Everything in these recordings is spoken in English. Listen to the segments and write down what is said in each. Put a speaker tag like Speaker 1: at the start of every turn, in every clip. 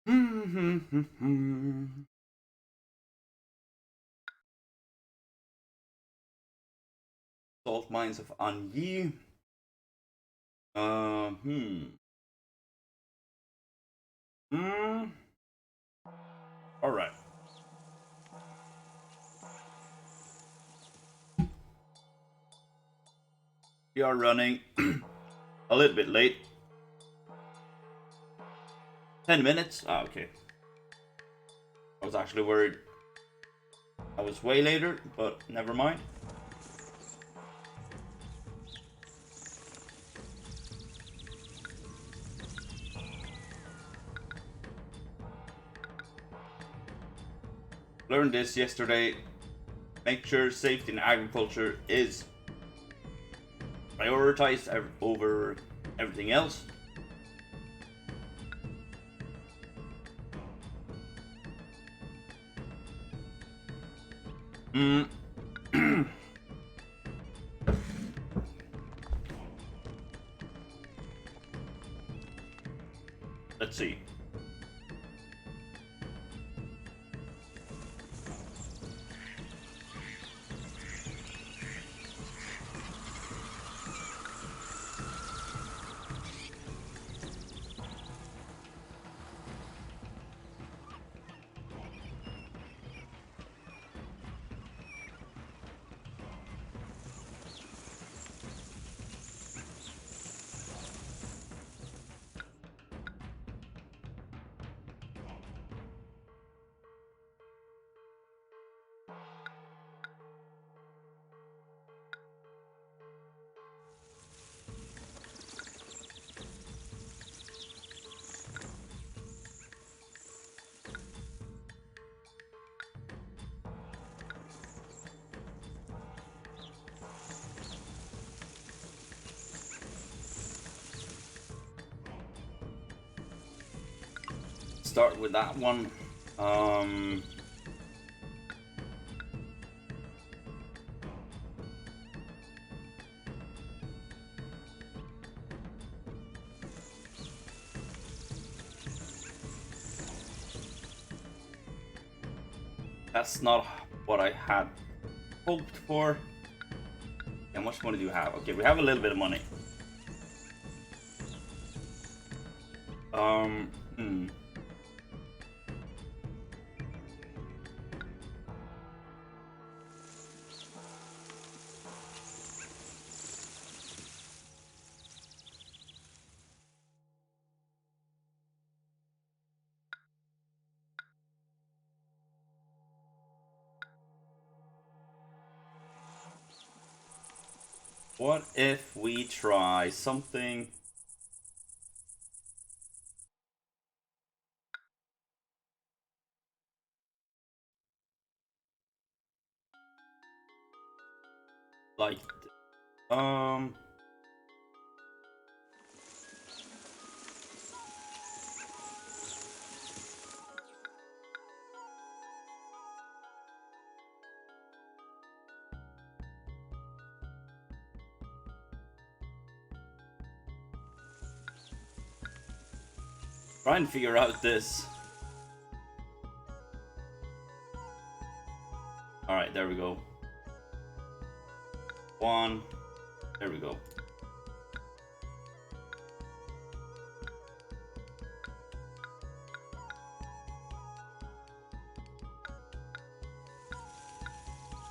Speaker 1: Salt mines of Anyi. Uh, hmm. Hmm. All right. We are running a little bit late. 10 minutes. Ah, okay. I was actually worried I was way later, but never mind. Learned this yesterday. Make sure safety in agriculture is prioritized over everything else. Mm. Let's see. Start with that one. Um, that's not what I had hoped for. How much money do you have? Okay, we have a little bit of money. Hmm. What if we try something like, um, try and figure out this. All right, there we go. One. There we go.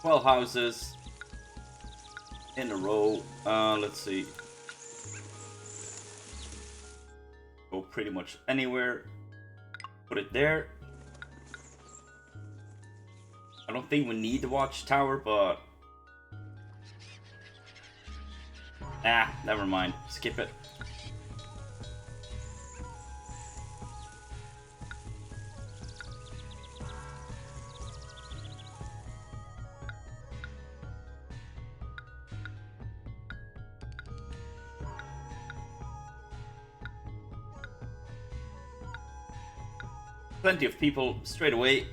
Speaker 1: Well, houses in a row. Let's see. Go pretty much anywhere. Put it there. I don't think we need the watchtower, but never mind. Skip it. Plenty of people straight away.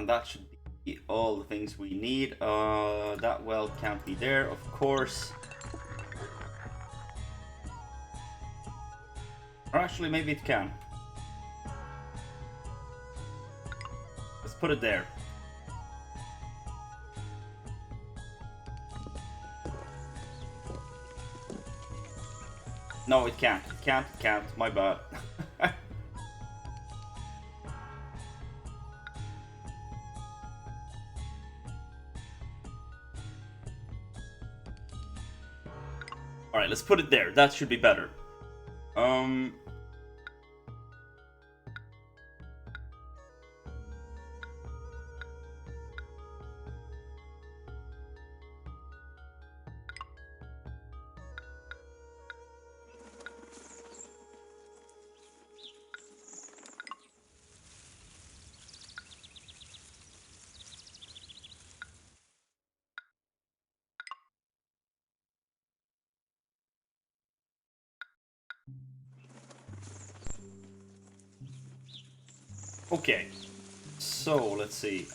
Speaker 1: And that should be all the things we need. That well can't be there, of course. Or actually, maybe it can. Let's put it there. No, it can't. It can't. It can't. My bad. Alright, let's put it there. That should be better. Okay. So, let's see.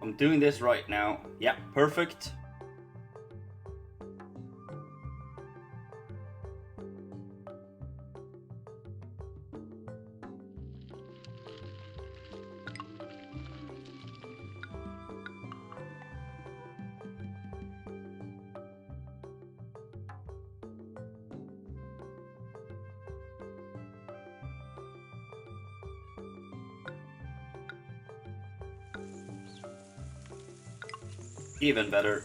Speaker 1: I'm doing this right now. Yeah, perfect. Even better.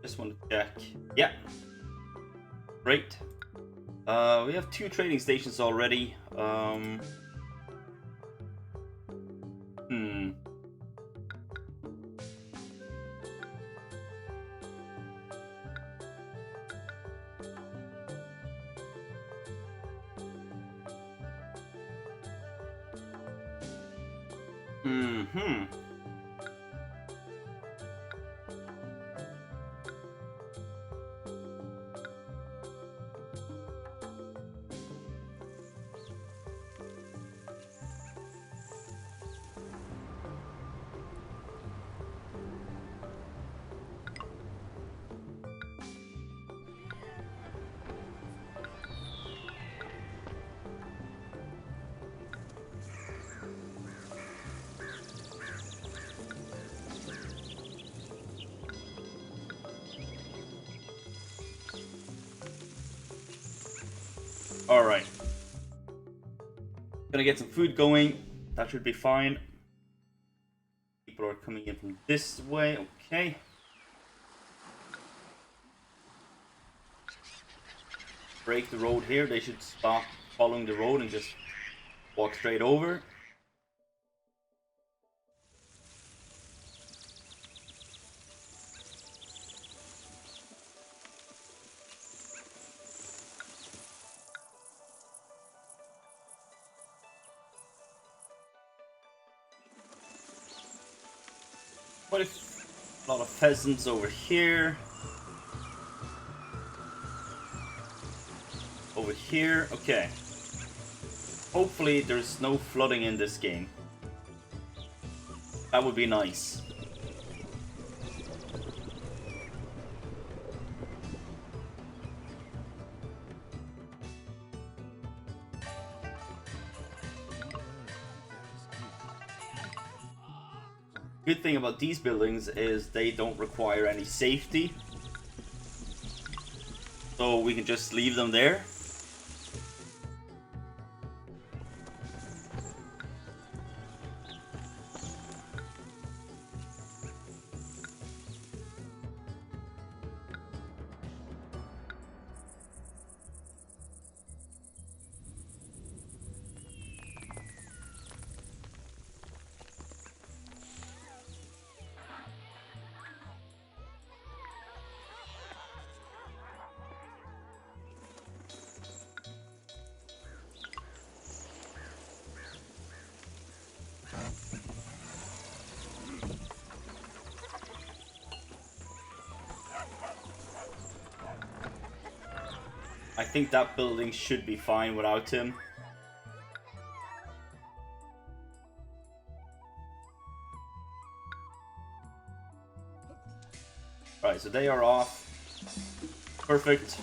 Speaker 1: Just want to check. Yeah. Great. We have 2 trading stations already. Alright. Gonna get some food going. That should be fine. People are coming in from this way. Okay. Break the road here. They should stop following the road and just walk straight over. Quite a lot of pheasants over here. Over here. Okay. Hopefully there's no flooding in this game. That would be nice. Good thing about these buildings is they don't require any safety. So we can just leave them there. think that building should be fine without him. Alright, so they are off. Perfect.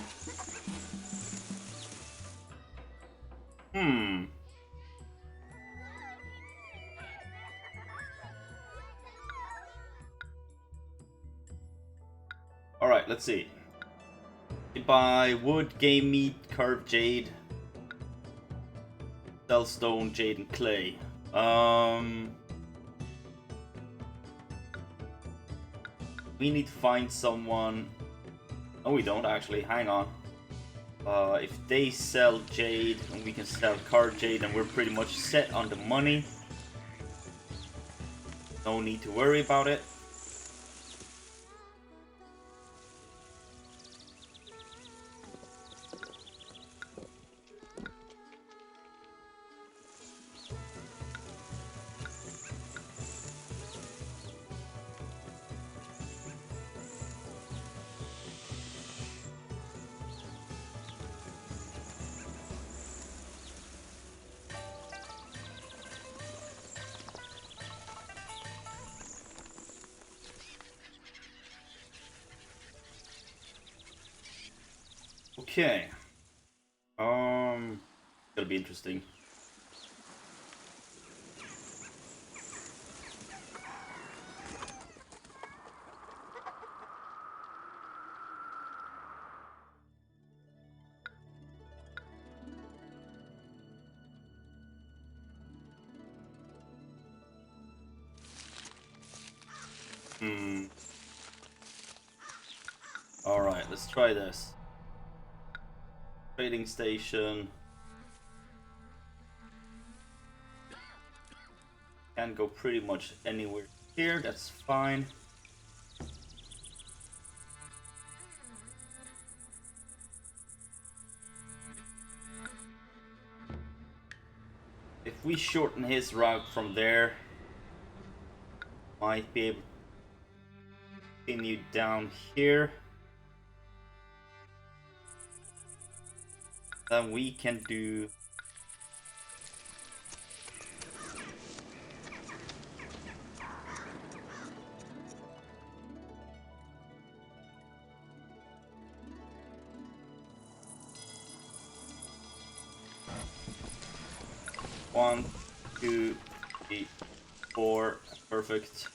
Speaker 1: Alright, let's see. Buy wood, game meat, carved jade, sell stone, jade, and clay. We need to find someone. No, we don't actually. Hang on. If they sell jade and we can sell carved jade, then we're pretty much set on the money. No need to worry about it. Okay. It'll be interesting. All right, let's try this. Trading station. Can go pretty much anywhere here, that's fine. If we shorten his route from there, might be able to continue down here. Then we can do one, two, three, four. Perfect.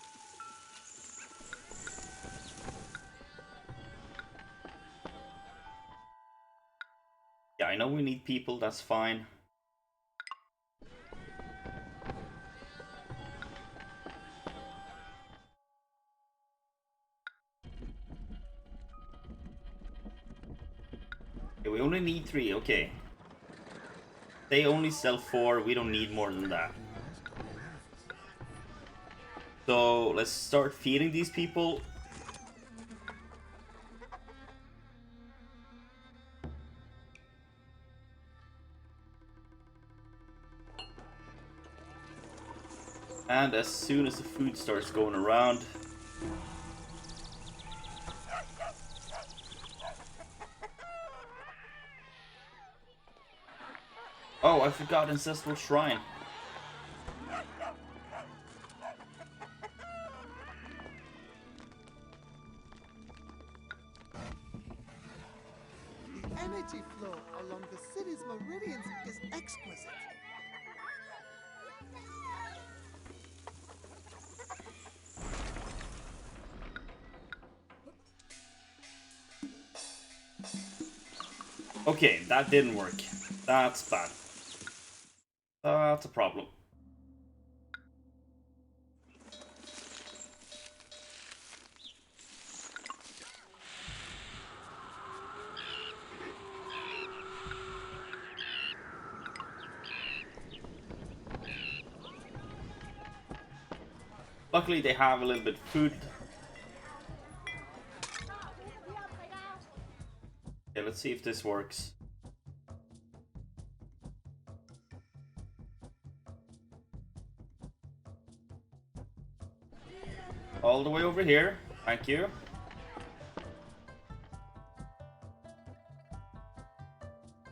Speaker 1: Yeah, I know we need people, that's fine. Okay, we only need 3, okay. They only sell 4, we don't need more than that. So let's start feeding these people. And as soon as the food starts going around, oh, I forgot Ancestral Shrine.
Speaker 2: The energy flow along the city's meridians is exquisite.
Speaker 1: Okay, that didn't work. That's bad. That's a problem. Luckily they have a little bit of food. Okay, let's see if this works. All the way over here. Thank you.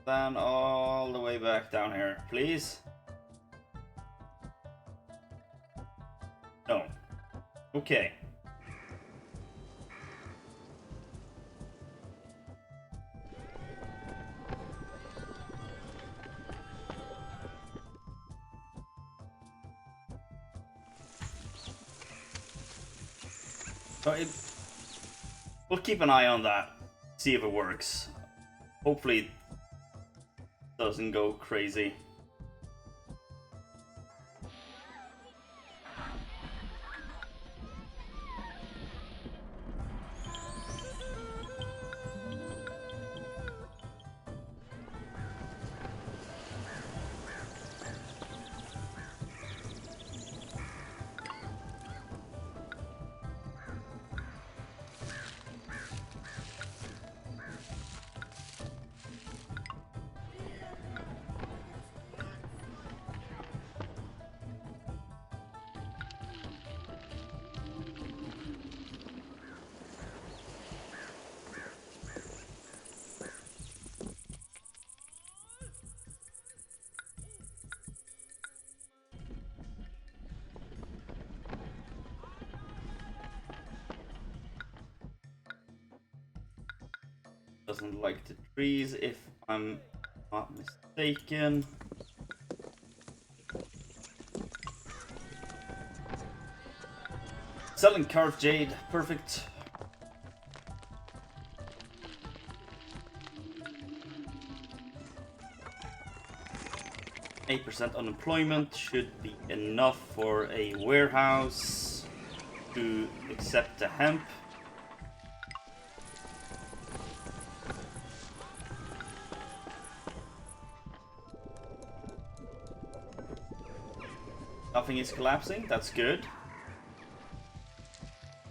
Speaker 1: Stand all the way back down here, please. No. Okay. So we'll keep an eye on that, see if it works. Hopefully it doesn't go crazy. Doesn't like the trees, if I'm not mistaken. Selling carved jade, perfect. %8 unemployment should be enough for a warehouse to accept the hemp. Nothing is collapsing, that's good.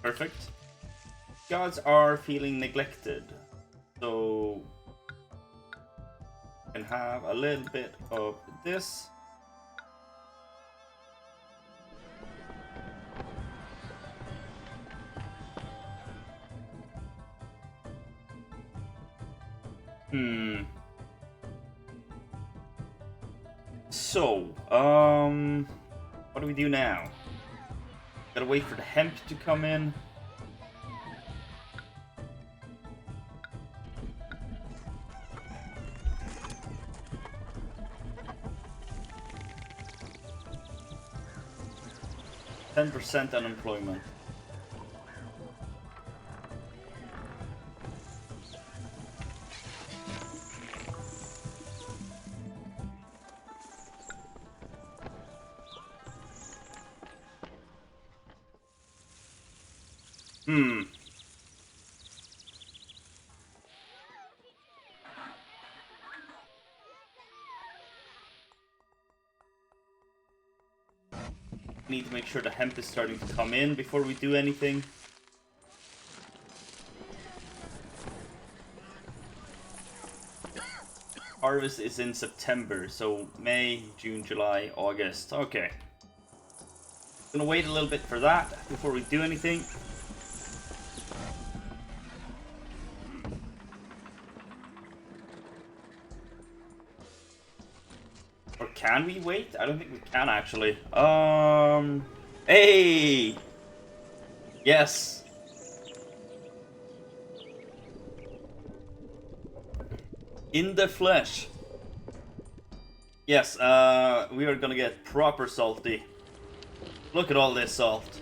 Speaker 1: Perfect. Gods are feeling neglected, so we can have a little bit of this. So, what do we do now? Gotta wait for the hemp to come in. %10 unemployment. Need to make sure the hemp is starting to come in before we do anything. Harvest is in September, so May, June, July, August. Okay. Gonna wait a little bit for that before we do anything. Or can we wait? I don't think we can actually. Hey! Yes! In the flesh. Yes, we are gonna get proper salty. Look at all this salt.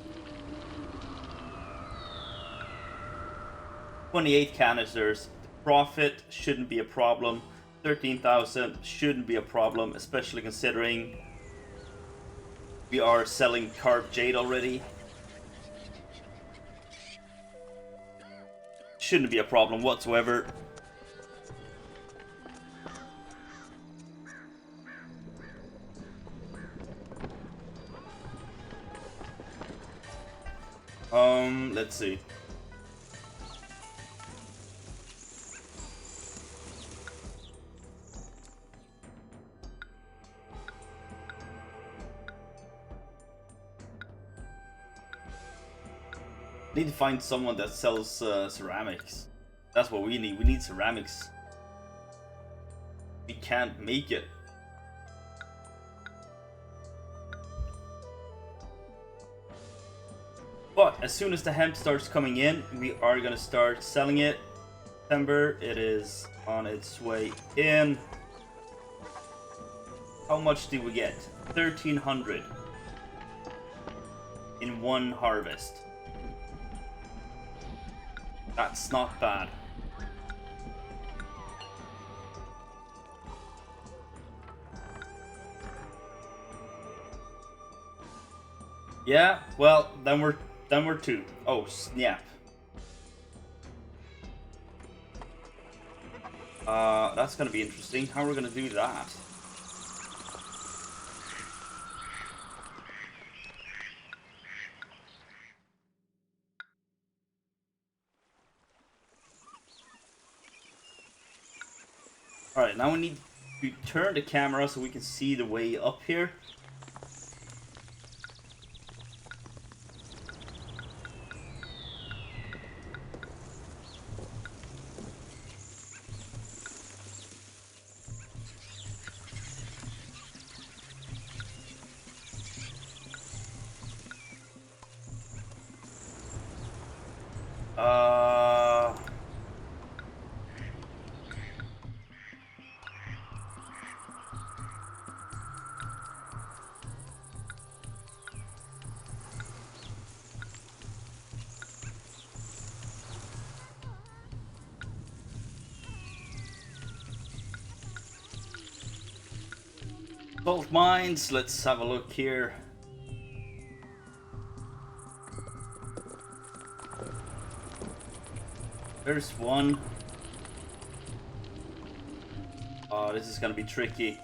Speaker 1: 28 canisters. Profit shouldn't be a problem. 13,000 shouldn't be a problem, especially considering we are selling carved jade already. Shouldn't be a problem whatsoever. Let's see. Need to find someone that sells ceramics. That's what we need. We need ceramics. we can't make it. But as soon as the hemp starts coming in, we are gonna start selling it. September, it is on its way in. How much did we get? 1,300 in one harvest. That's not bad. Yeah, well, then we're two. Oh, snap. That's gonna be interesting. How are we gonna do that? Alright, now we need to turn the camera so we can see the way up here. Salt mines, let's have a look here. There's one. Oh, this is gonna be tricky.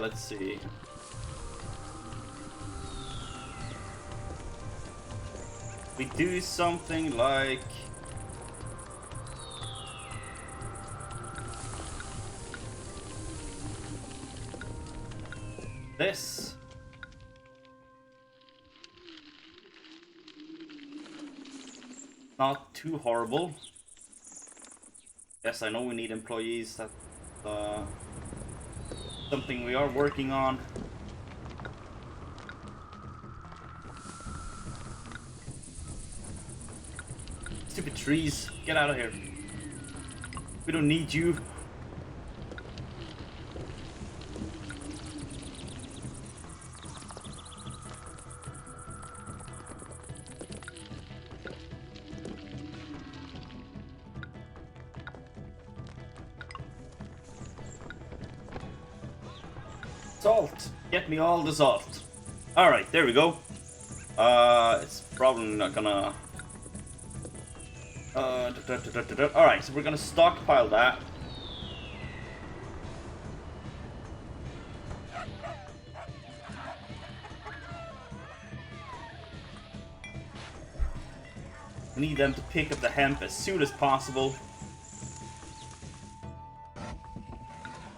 Speaker 1: Let's see. We do something like this. Not too horrible. Yes, I know we need employees. That's something we are working on. Stupid trees, get out of here. We don't need you. Salt! Get me all the salt. Alright, there we go. It's probably not gonna... Alright, so we're gonna stockpile that. We need them to pick up the hemp as soon as possible.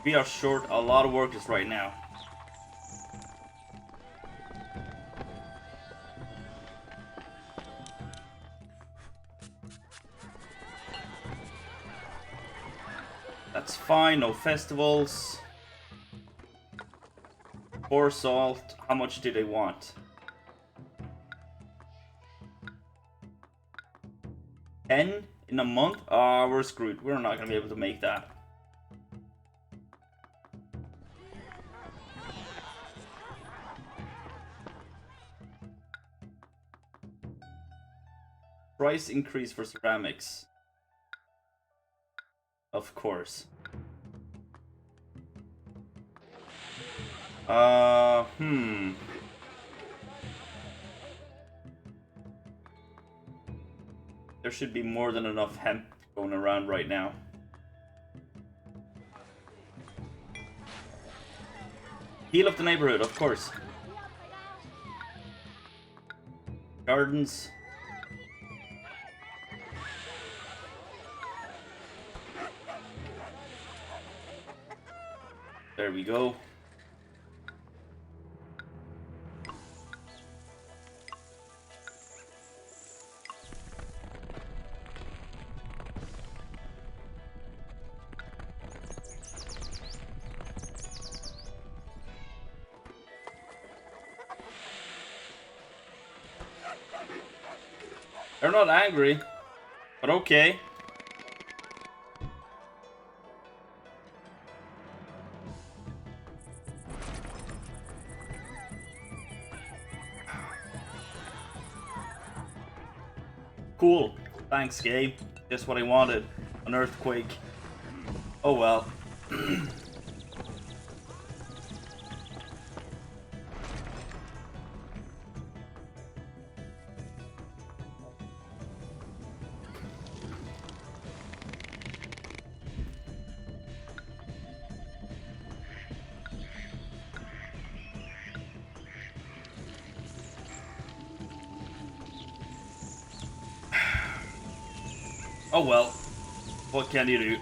Speaker 1: We are short a lot of workers right now. That's fine, no festivals. Pour salt, how much do they want? 10 in a month? We're screwed. We're not gonna be able to make that. Price increase for ceramics. Of course. There should be more than enough hemp going around right now. Heal of the neighborhood, of course. Gardens. There we go. They're not angry, but okay. Cool. Thanks, Gabe. Just what I wanted. An earthquake. Oh well. Oh well. What can you do?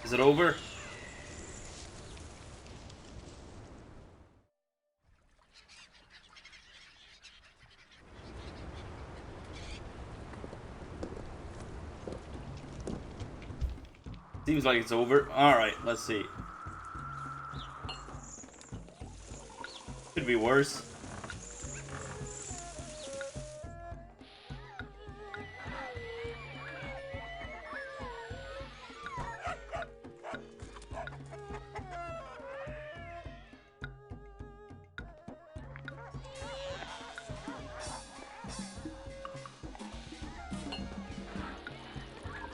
Speaker 1: Is it over? Seems like it's over. Alright, let's see. Could be worse.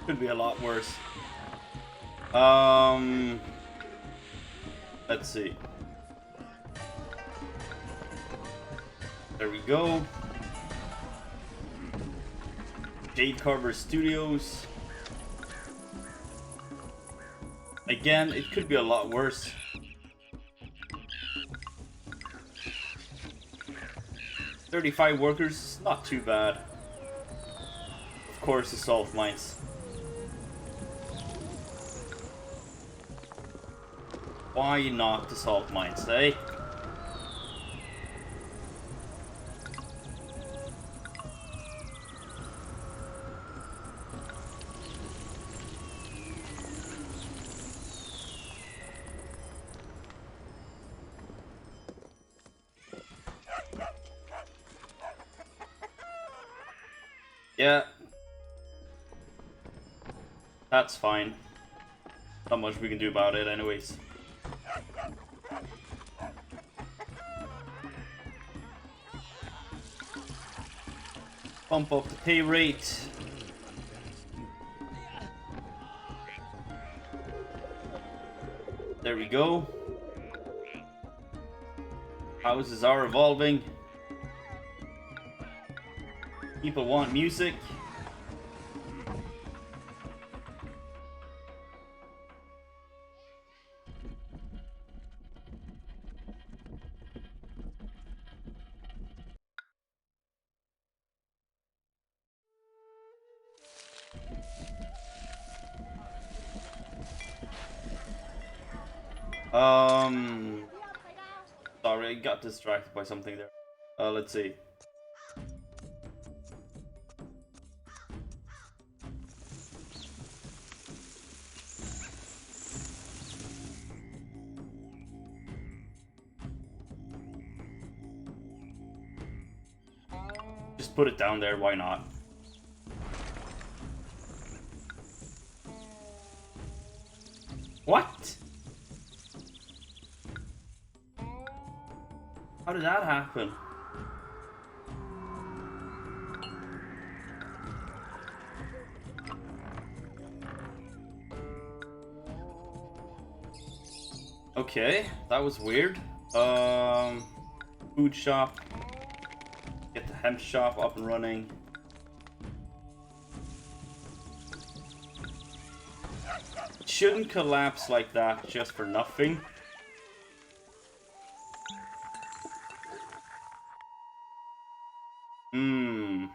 Speaker 1: Could be a lot worse. Let's see. There we go. Jade Carver Studios. Again, it could be a lot worse. $35 workers, not too bad. Of course, assault mines. Why not the salt mines, eh? Yeah. That's fine. Not much we can do about it anyways. Bump up the pay rate. There we go. Houses are evolving. People want music. Sorry, I got distracted by something there. Let's see. Just put it down there, why not? What? How did that happen? Okay, that was weird. Food shop. Get the hemp shop up and running. It shouldn't collapse like that just for nothing. Hmm.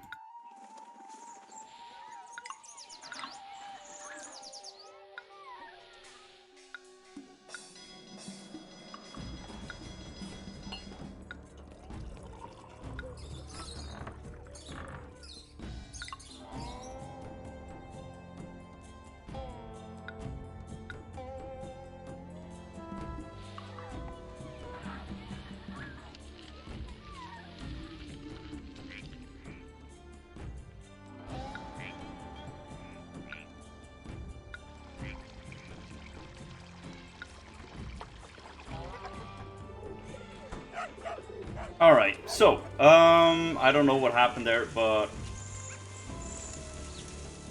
Speaker 1: Alright, so, I don't know what happened there, but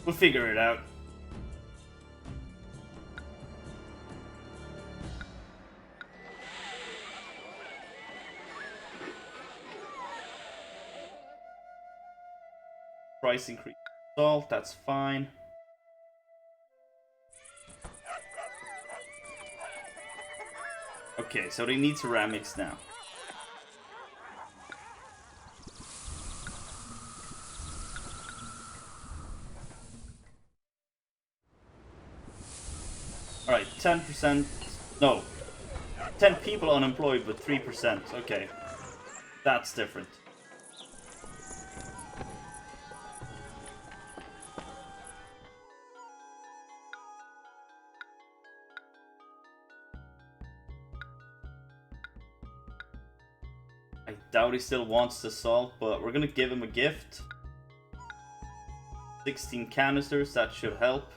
Speaker 1: we'll figure it out. Price increase salt, that's fine. Okay, so they need ceramics now. Alright, 10%. No. 10 people unemployed, but 3%. Okay. That's different. I doubt he still wants the salt, but we're gonna give him a gift. 16 canisters, that should help.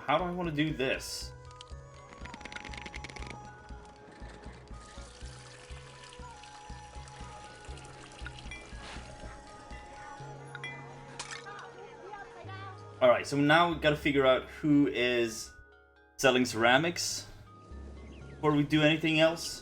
Speaker 1: How do I want to do this? Alright, so now we gotta figure out who is selling ceramics before we do anything else.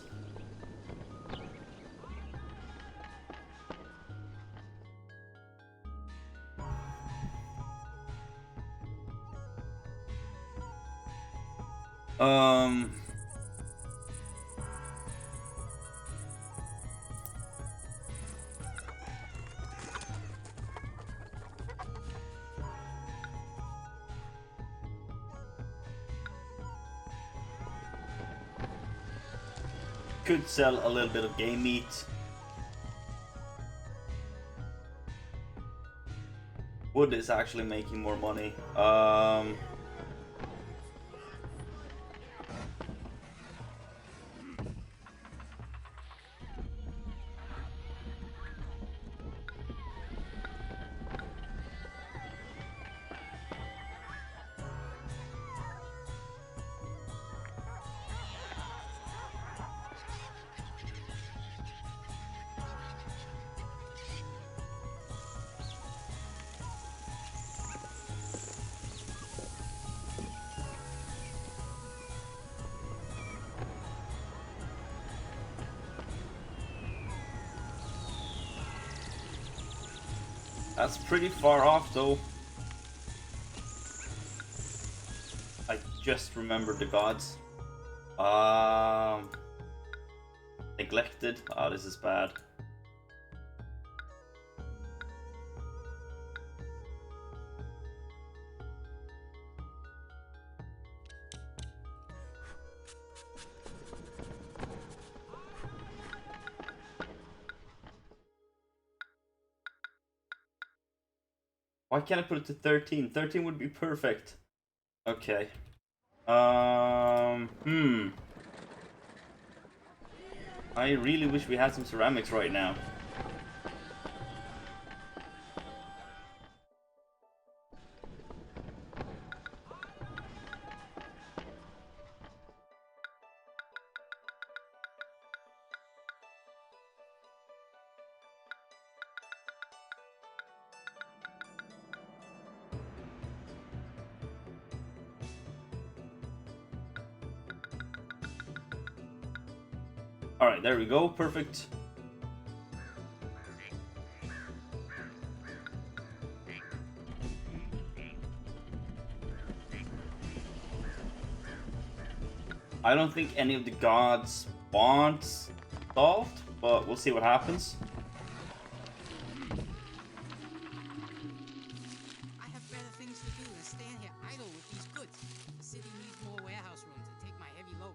Speaker 1: Could sell a little bit of game meat. Wood is actually making more money. That's pretty far off though. I just remembered the gods. Neglected. Oh, this is bad. Why can't I put it to 13? 13 would be perfect. Okay. I really wish we had some ceramics right now. Alright, there we go, perfect. I don't think any of the gods want solved, but we'll see what happens.
Speaker 3: I have better things to do than stand here idle with these goods. The city needs more warehouse room to take my heavy load.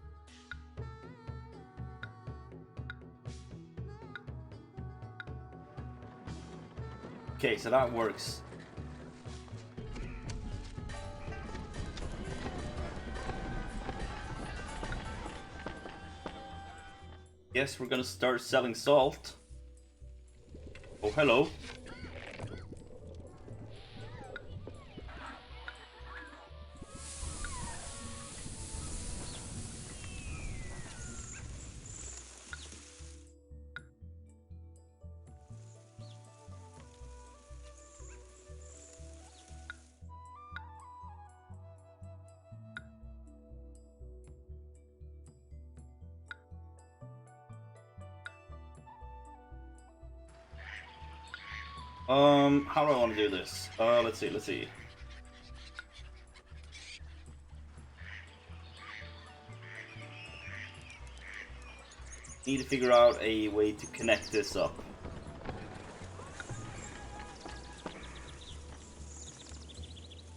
Speaker 1: Okay, so that works. Guess we're gonna start selling salt. Oh, hello. How do I want to do this? Let's see. Need to figure out a way to connect this up.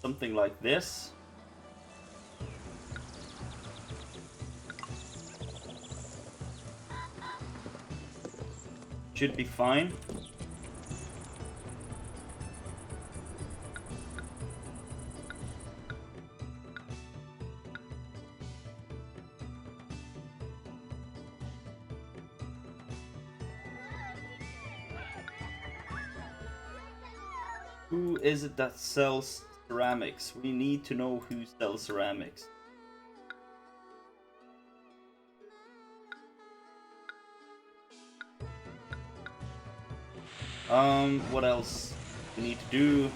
Speaker 1: Something like this. Should be fine. Who is it that sells ceramics? We need to know who sells ceramics. What else we need to do?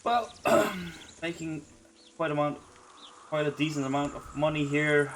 Speaker 1: Well, making quite a decent amount of money here.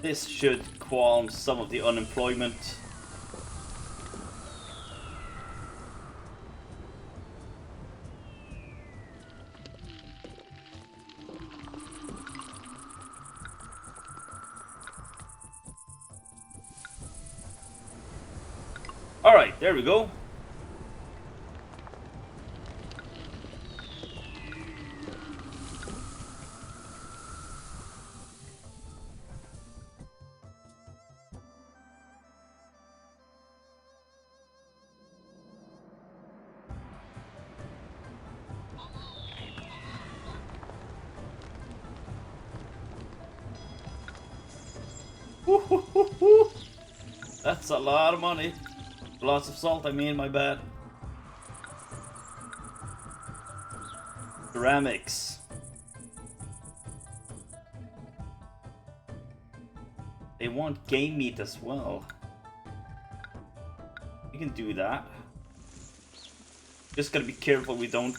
Speaker 1: This should qualm some of the unemployment. Alright, there we go. Woo-hoo-hoo-hoo. That's a lot of money. Lots of salt, I mean, my bad. Ceramics. They want game meat as well. We can do that. Just gotta be careful we don't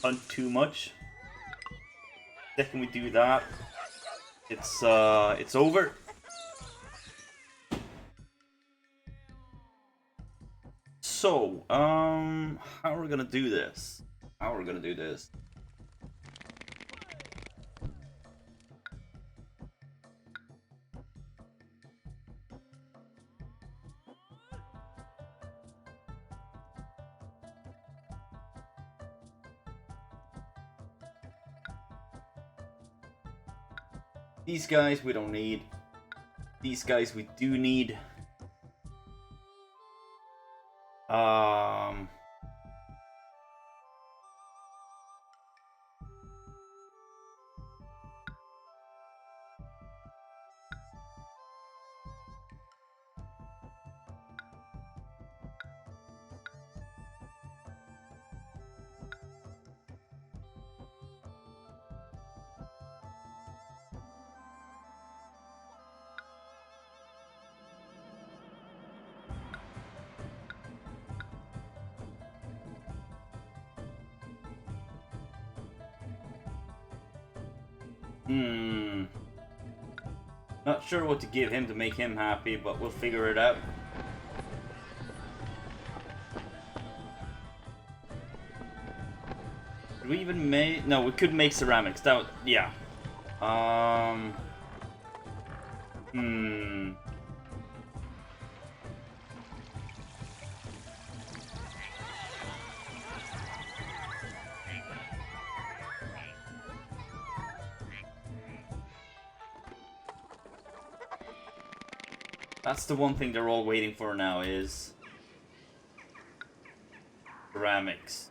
Speaker 1: hunt too much. Second we do that, it's over. So, how are we gonna do this? These guys we don't need. These guys we do need. Not sure what to give him to make him happy, but we'll figure it out. Could we even make... No, we could make ceramics. That would... Yeah. That's the one thing they're all waiting for now is ceramics.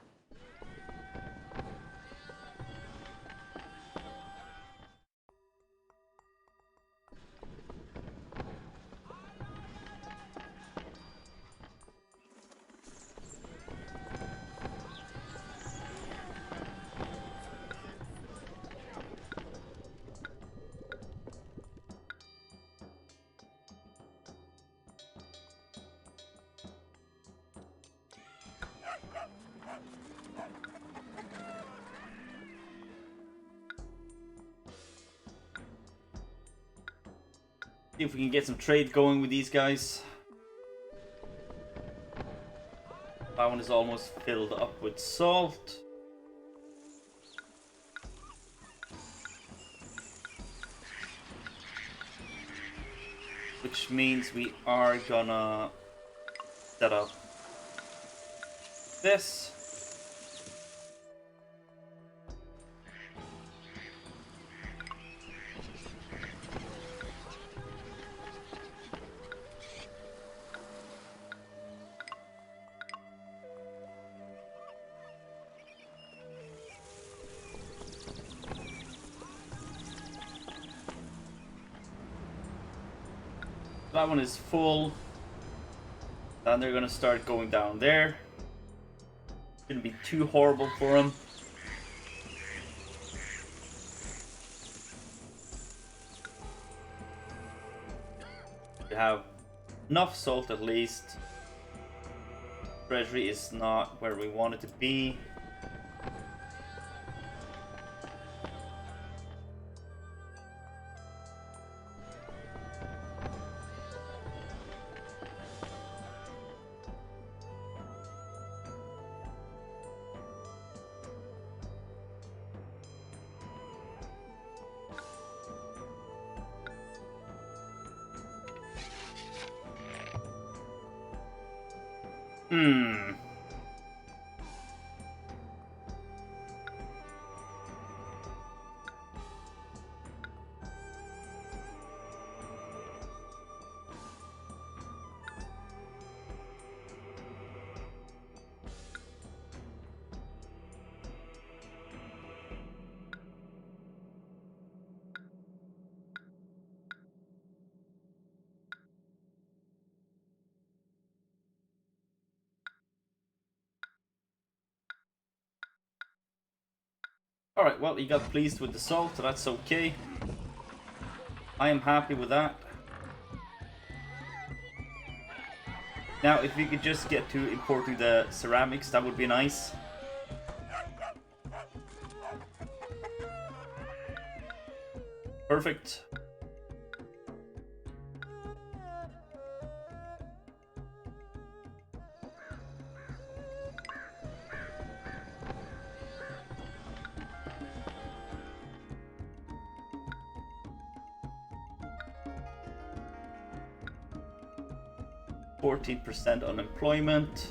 Speaker 1: See if we can get some trade going with these guys. That one is almost filled up with salt. Which means we are gonna set up this. That one is full. Then they're gonna start going down there. Shouldn't be too horrible for them. We have enough salt at least. Treasury is not where we want it to be. Alright, well, he got pleased with the salt, so that's okay. I am happy with that. Now, if we could just get to importing the ceramics, that would be nice. Perfect. %, unemployment.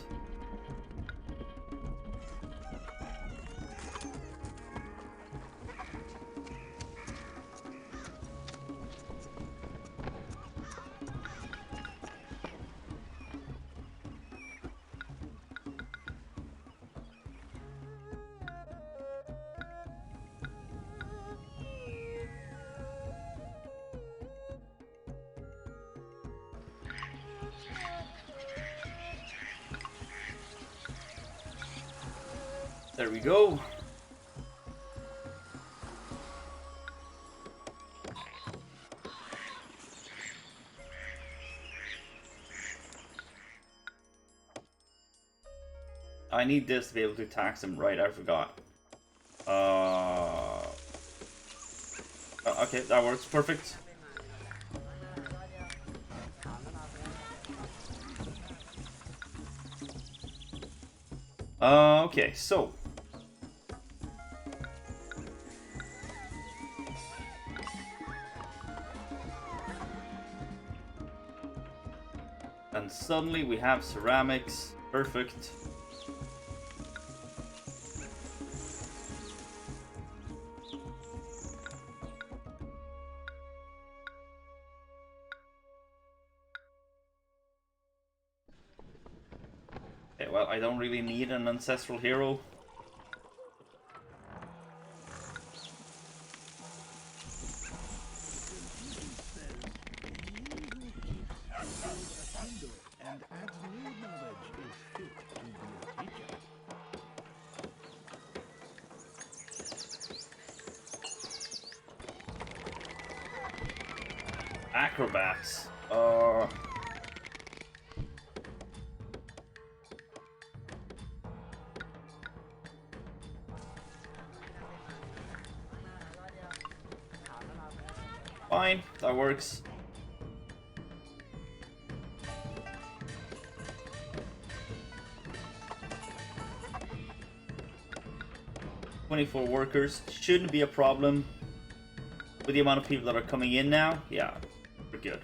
Speaker 1: There we go. I need this to be able to tax him. Right, I forgot. Okay, that works. Perfect. Okay, so and suddenly we have ceramics. Perfect. Okay, well, I don't really need an ancestral hero.
Speaker 2: And adds new knowledge is fit to be a teacher.
Speaker 1: Acrobats. Fine, that works. $24 workers shouldn't be a problem with the amount of people that are coming in now. Yeah, we're good.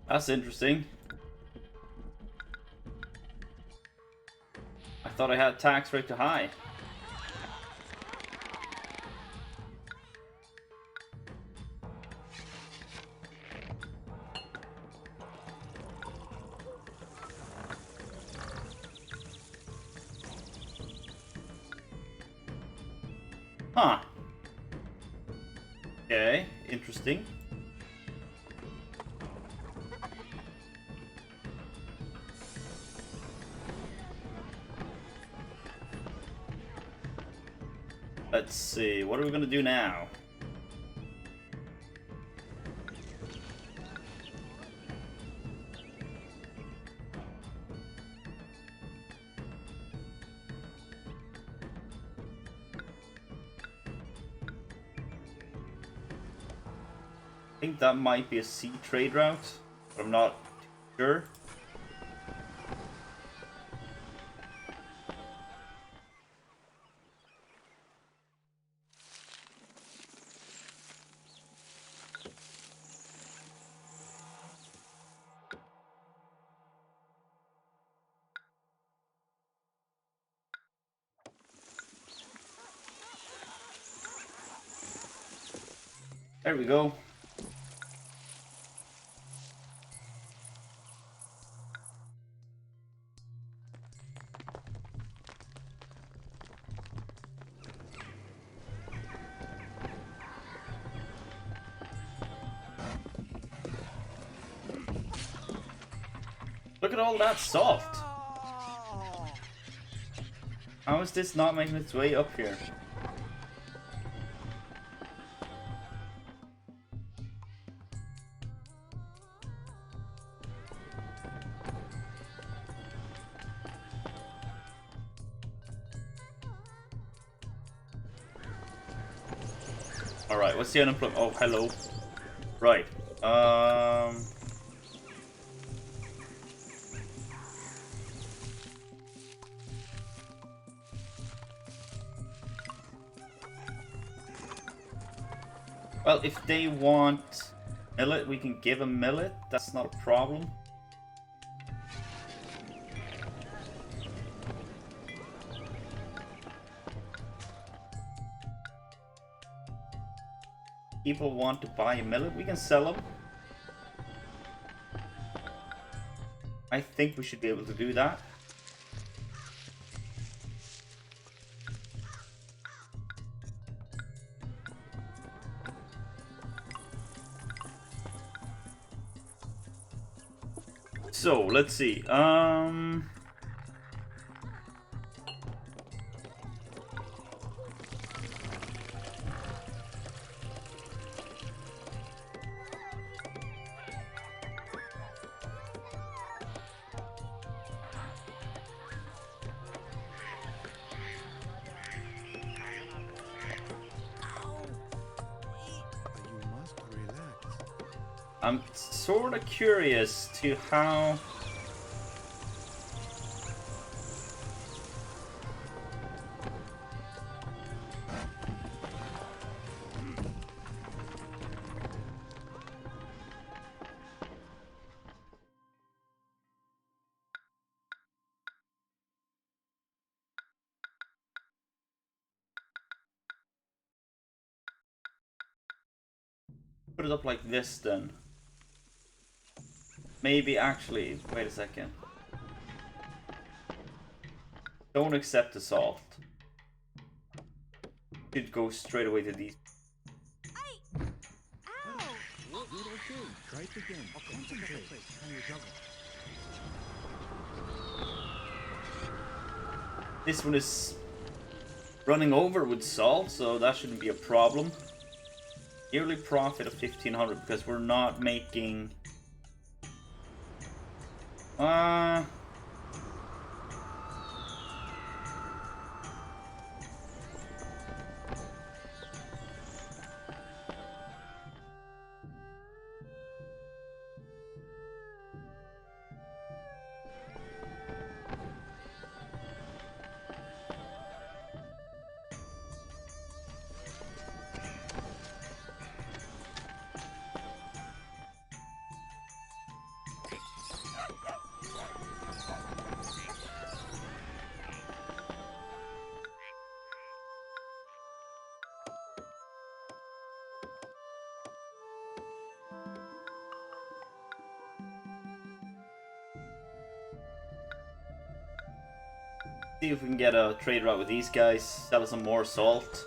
Speaker 1: That's interesting. I thought I had tax rate too high. Huh. Okay, interesting. Let's see, what are we gonna do now? I think that might be a sea trade route, but I'm not sure. There we go. Look at all that salt. How is this not making its way up here? Alright, what's the unemployment? Oh, hello. Right. Well, if they want millet, we can give them millet. That's not a problem. People want to buy a millet, we can sell them. I think we should be able to do that. So, let's see.
Speaker 2: You must relax.
Speaker 1: I'm sort of curious to how... Put it up like this then. Maybe actually, wait a second. Don't accept the salt. Should go straight away to these.
Speaker 2: Good, okay. Try it again. Concentrate on your juggle.
Speaker 1: This one is running over with salt, so that shouldn't be a problem. Yearly profit of 1500 because we're not making... See if we can get a trade route with these guys, sell us some more salt.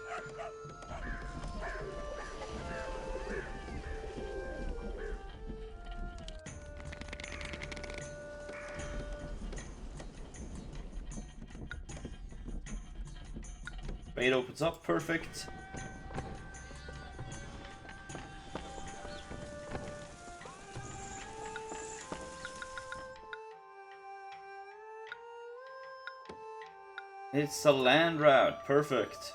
Speaker 1: Trade opens up, perfect. It's a land route, perfect.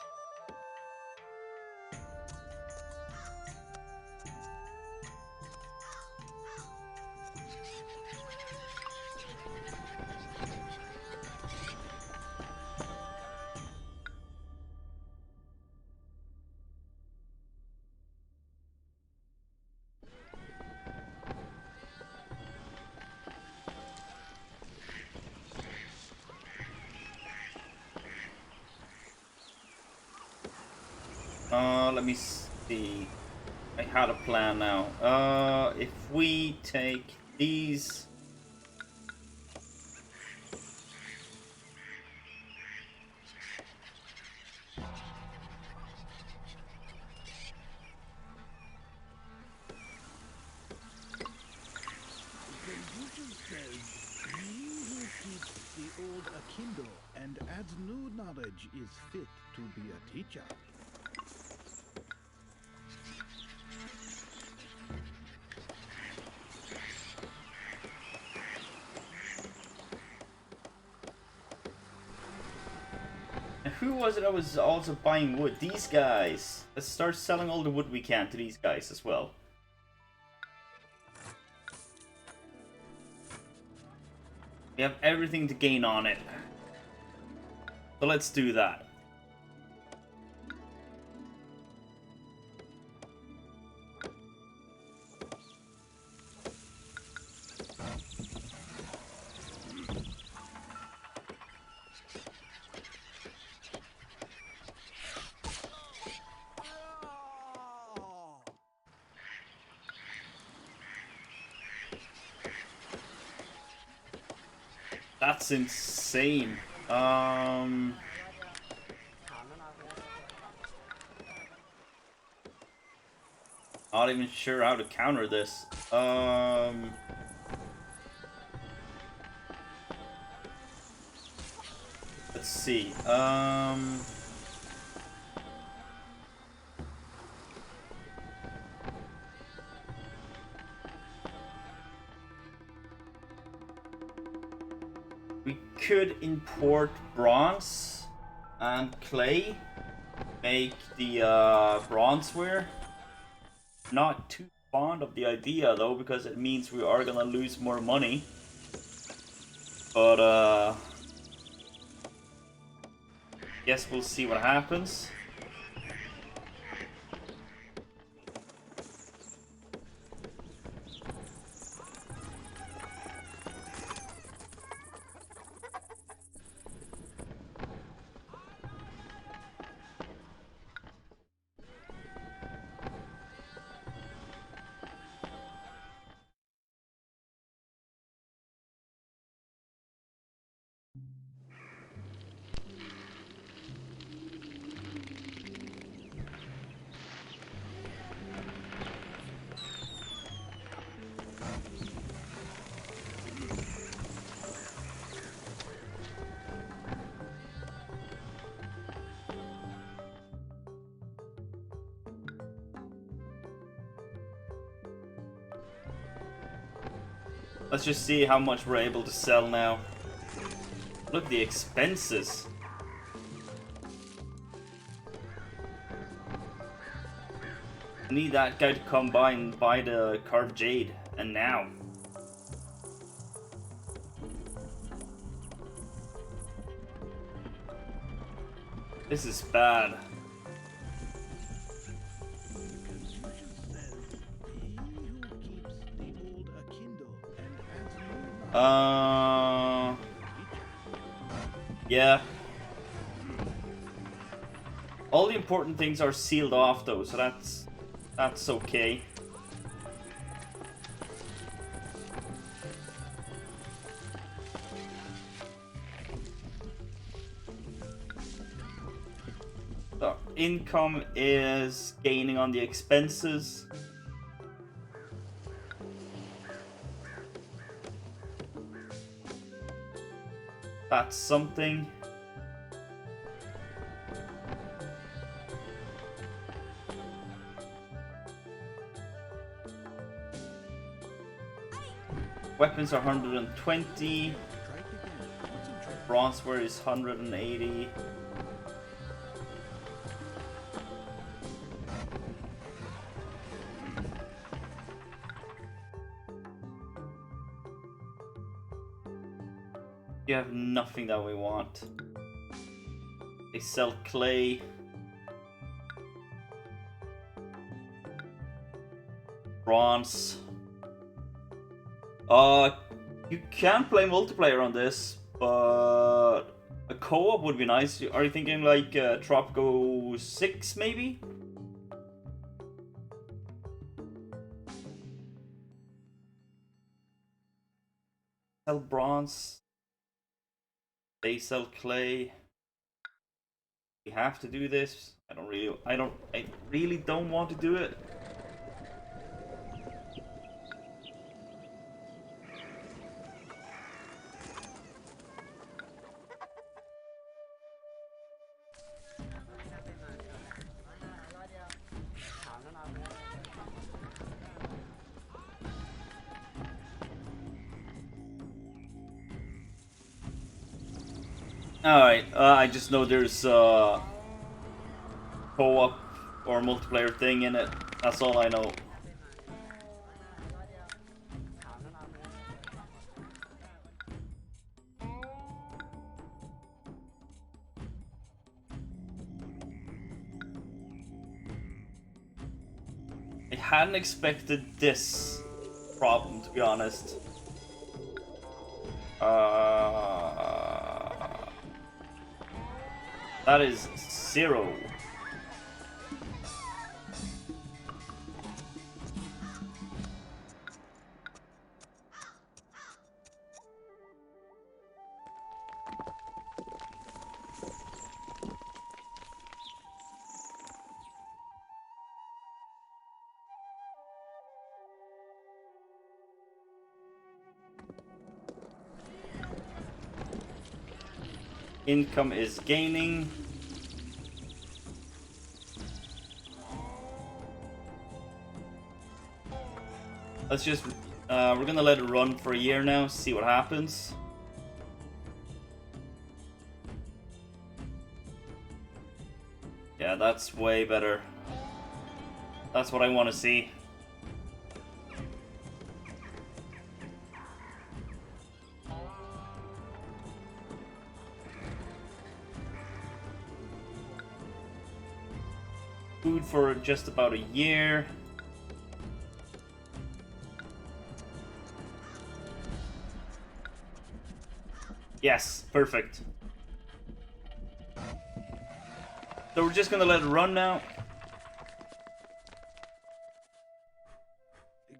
Speaker 1: Let me see. I had a plan now. If we take these...
Speaker 2: Confucius says, "He who keeps the old akimbo and adds new knowledge is fit to be a teacher."
Speaker 1: And who was it that was also buying wood? These guys. Let's start selling all the wood we can to these guys as well. We have everything to gain on it. So let's do that. That's insane. Not even sure how to counter this. Let's see. We could import bronze and clay, make the bronzeware. Not too fond of the idea though, because it means we are gonna lose more money. But guess we'll see what happens. Let's just see how much we're able to sell now. Look at the expenses. I need that guy to come by and buy the carved jade. And now. This is bad. Yeah. All the important things are sealed off though, so that's okay. So income is gaining on the expenses. That's something. Weapons are 120. Bronzeware is 180. You have nothing that we want. They sell clay. Bronze. You can play multiplayer on this, but a co-op would be nice. Are you thinking like Tropico 6 maybe? Sell bronze. They sell clay. We have to do this. I really don't want to do it. Alright, I just know there's co-op or multiplayer thing in it. That's all I know. I hadn't expected this problem, to be honest. That is 0. Income is gaining. Let's just, we're gonna let it run for a year now, see what happens. Yeah, that's way better. That's what I want to see. Food for just about a year. Yes, perfect. So we're just gonna let it run now.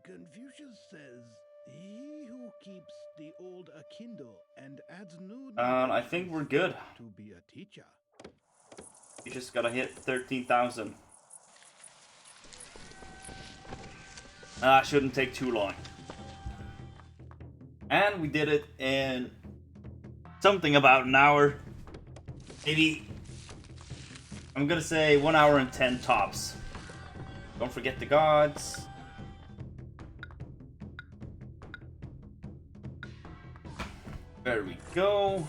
Speaker 2: Confucius says, "He who keeps the old akindle and adds new
Speaker 1: And I think we're good.
Speaker 2: to be a teacher."
Speaker 1: We just gotta hit 13,000. That shouldn't take too long. And we did it in something about an hour. Maybe, I'm gonna say 1 hour and 10 tops. Don't forget the gods. There we go.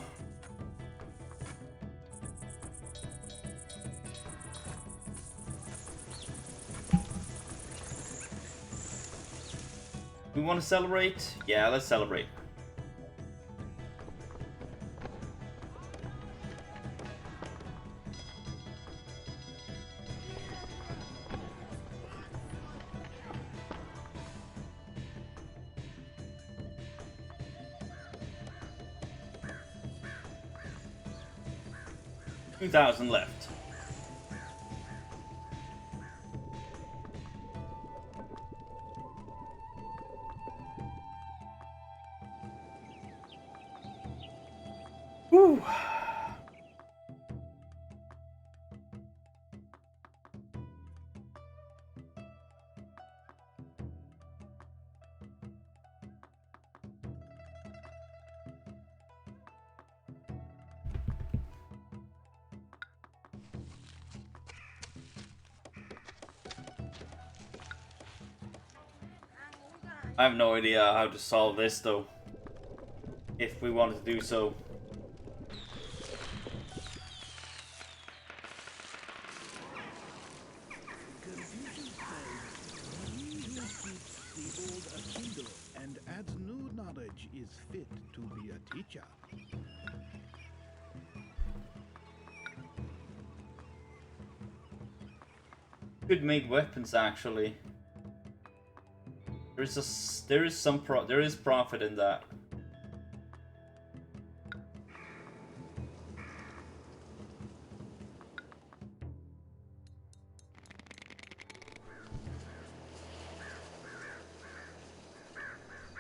Speaker 1: We want to celebrate? Yeah, let's celebrate. $2,000 left. Whew. I have no idea how to solve this though, if we wanted to do so.
Speaker 2: Confucius says, "He who keeps the old akindle and adds new knowledge is fit to be a teacher."
Speaker 1: Could make weapons actually. There is profit in that.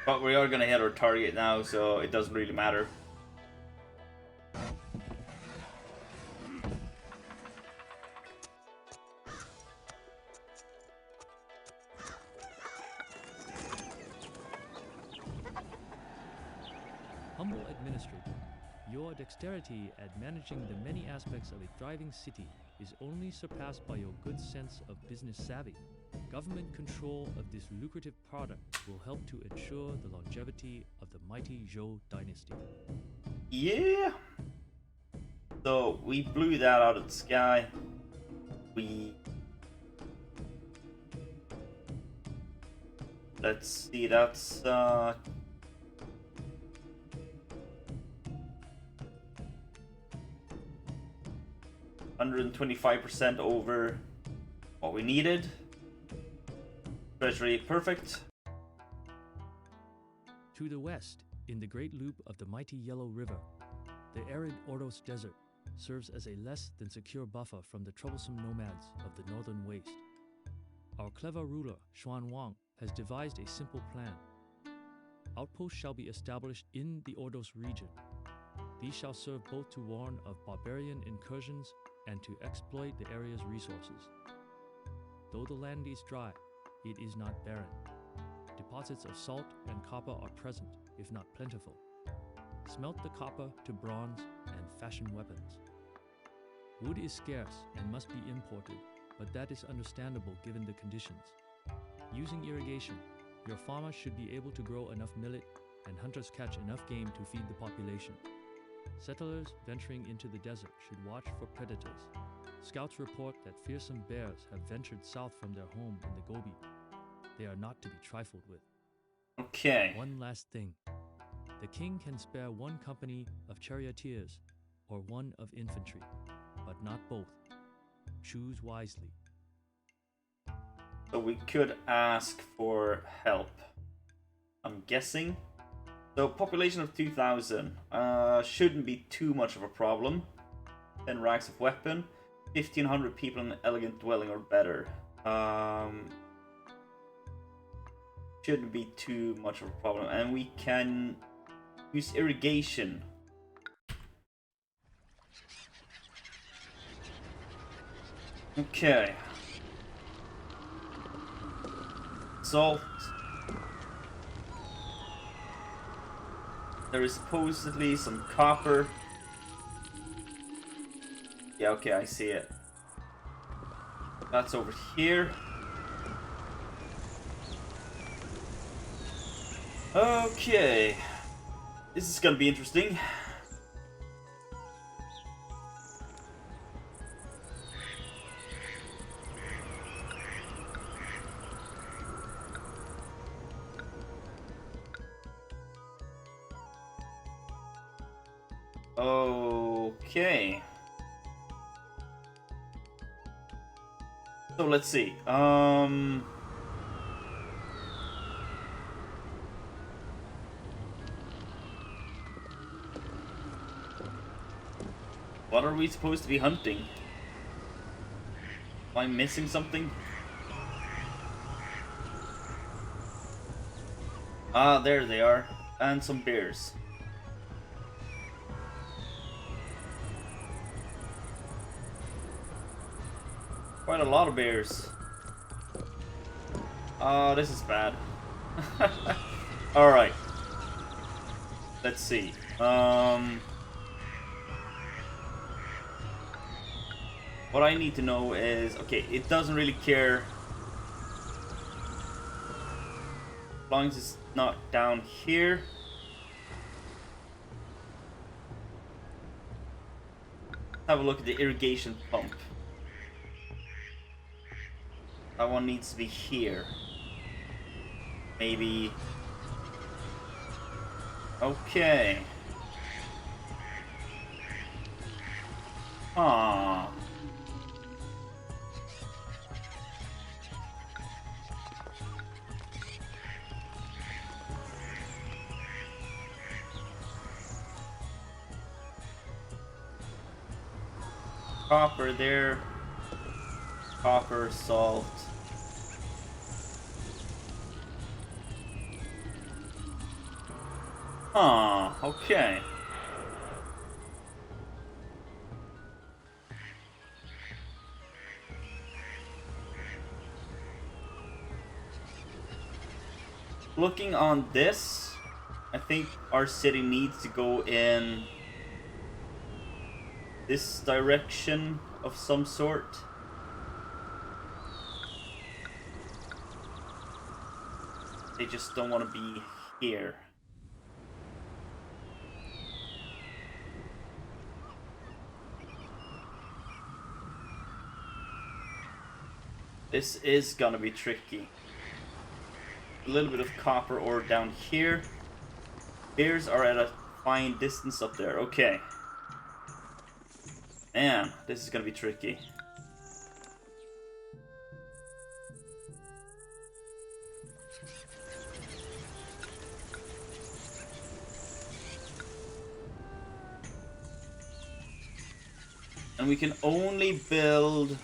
Speaker 1: But we are gonna hit our target now, so it doesn't really matter.
Speaker 4: Humble administrator, your dexterity at managing the many aspects of a thriving city is only surpassed by your good sense of business savvy. Government control of this lucrative product will help to ensure the longevity of the mighty Zhou dynasty.
Speaker 1: Yeah. So we blew that out of the sky. Let's see, that's 125% over what we needed. Treasury perfect.
Speaker 4: To the west, in the great loop of the mighty Yellow River, the arid Ordos Desert serves as a less than secure buffer from the troublesome nomads of the northern waste. Our clever ruler, Xuan Wang, has devised a simple plan. Outposts shall be established in the Ordos region. These shall serve both to warn of barbarian incursions and to exploit the area's resources. Though the land is dry, it is not barren. Deposits of salt and copper are present, if not plentiful. Smelt the copper to bronze and fashion weapons. Wood is scarce and must be imported, but that is understandable given the conditions. Using irrigation, your farmer should be able to grow enough millet and hunters catch enough game to feed the population. Settlers venturing into the desert should watch for predators. Scouts report that fearsome bears have ventured south from their home in the Gobi. They are not to be trifled with.
Speaker 1: Okay.
Speaker 4: One last thing. The king can spare one company of charioteers or one of infantry, but not both. Choose wisely.
Speaker 1: So we could ask for help, I'm guessing. So population of 2,000 shouldn't be too much of a problem. 10 racks of weapon, 1,500 people in an elegant dwelling or better. Shouldn't be too much of a problem, and we can use irrigation. Okay. Salt. There is supposedly some copper. Yeah, okay, I see it. That's over here. Okay. This is gonna be interesting. Okay. So let's see. What are we supposed to be hunting? Am I missing something? Ah, there they are. And some bears. Quite a lot of bears. Oh, this is bad. Alright. Let's see. What I need to know is, okay, it doesn't really care as long as it's not down here. Have a look at the irrigation pump. That one needs to be here. Maybe. Okay. Ah. Copper there. Copper, salt. Ah, okay. Looking on this, I think our city needs to go in this direction of some sort. They just don't want to be here. This is gonna be tricky. A little bit of copper ore down here. Bears are at a fine distance up there. Okay. Man, this is gonna be tricky. And we can only build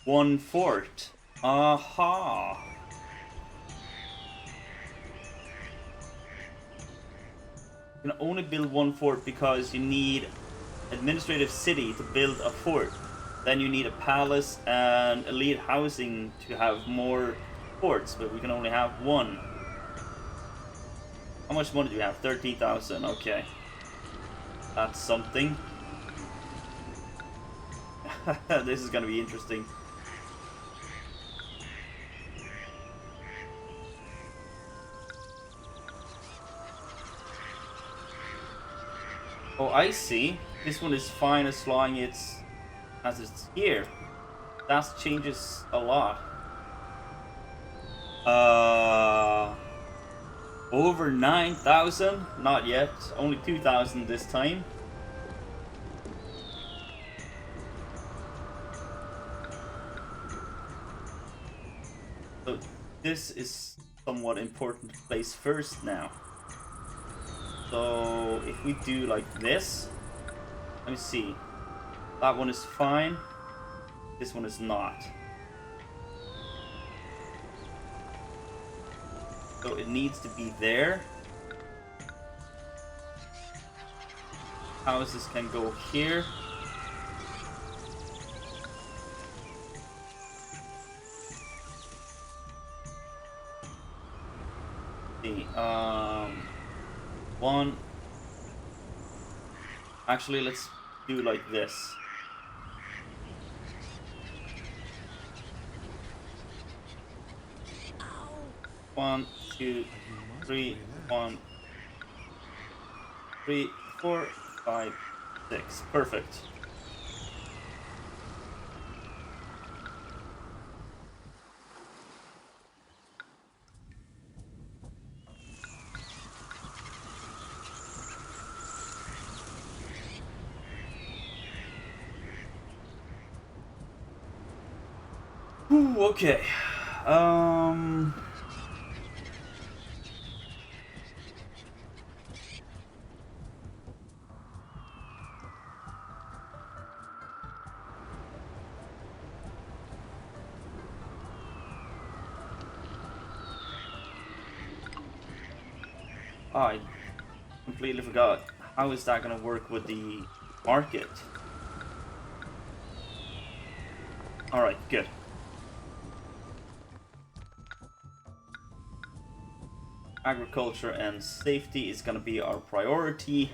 Speaker 1: one fort. Aha! You can only build one fort because you need administrative city to build a fort. Then you need a palace and elite housing to have more forts, but we can only have one. How much money do we have? 13,000, okay. That's something. This is gonna be interesting. Oh, I see. This one is fine as long as it's here. That changes a lot. Over 9,000? Not yet. Only 2,000 this time. So this is somewhat important to place first now. So if we do like this, let me see. That one is fine. This one is not. So it needs to be there. Houses can go here. See, one. Actually, let's do like this. One, two, three, 1, 3, 4, 5, 6. Perfect. Ooh, okay. Oh, I completely forgot. How is that gonna work with the market? Alright, good. Agriculture and safety is gonna be our priority.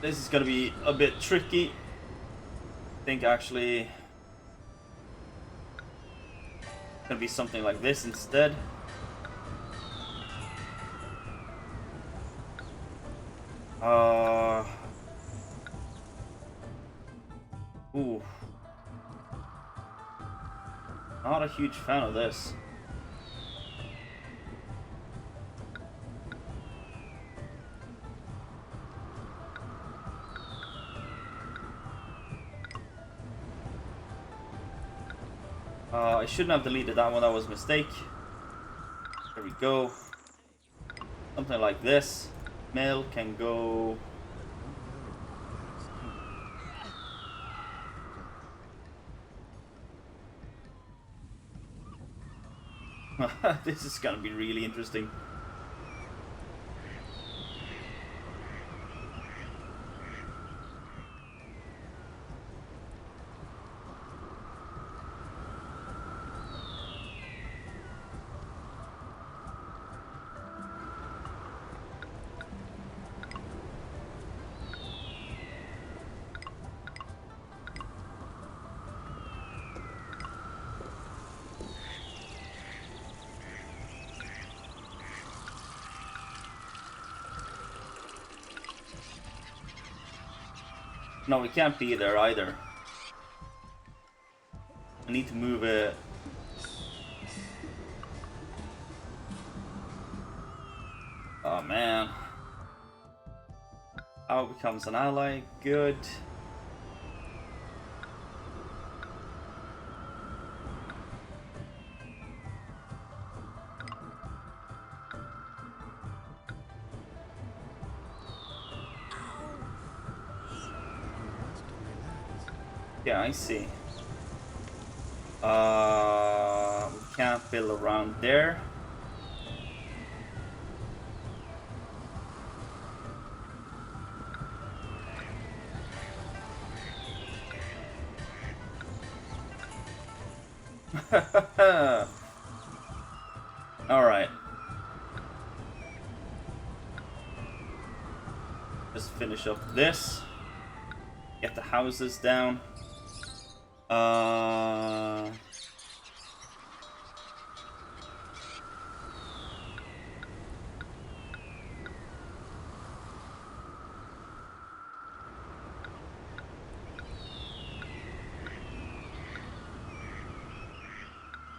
Speaker 1: This is gonna be a bit tricky. I think actually it's gonna be something like this instead. Ooh. Not a huge fan of this. I shouldn't have deleted that one, that was a mistake. There we go. Something like this. Mill can go... This is gonna be really interesting. No, we can't be there either. I need to move it. Oh man. How it becomes an ally? Good. Yeah, I see. We can't build around there. All right. Just finish up this. Get the houses down.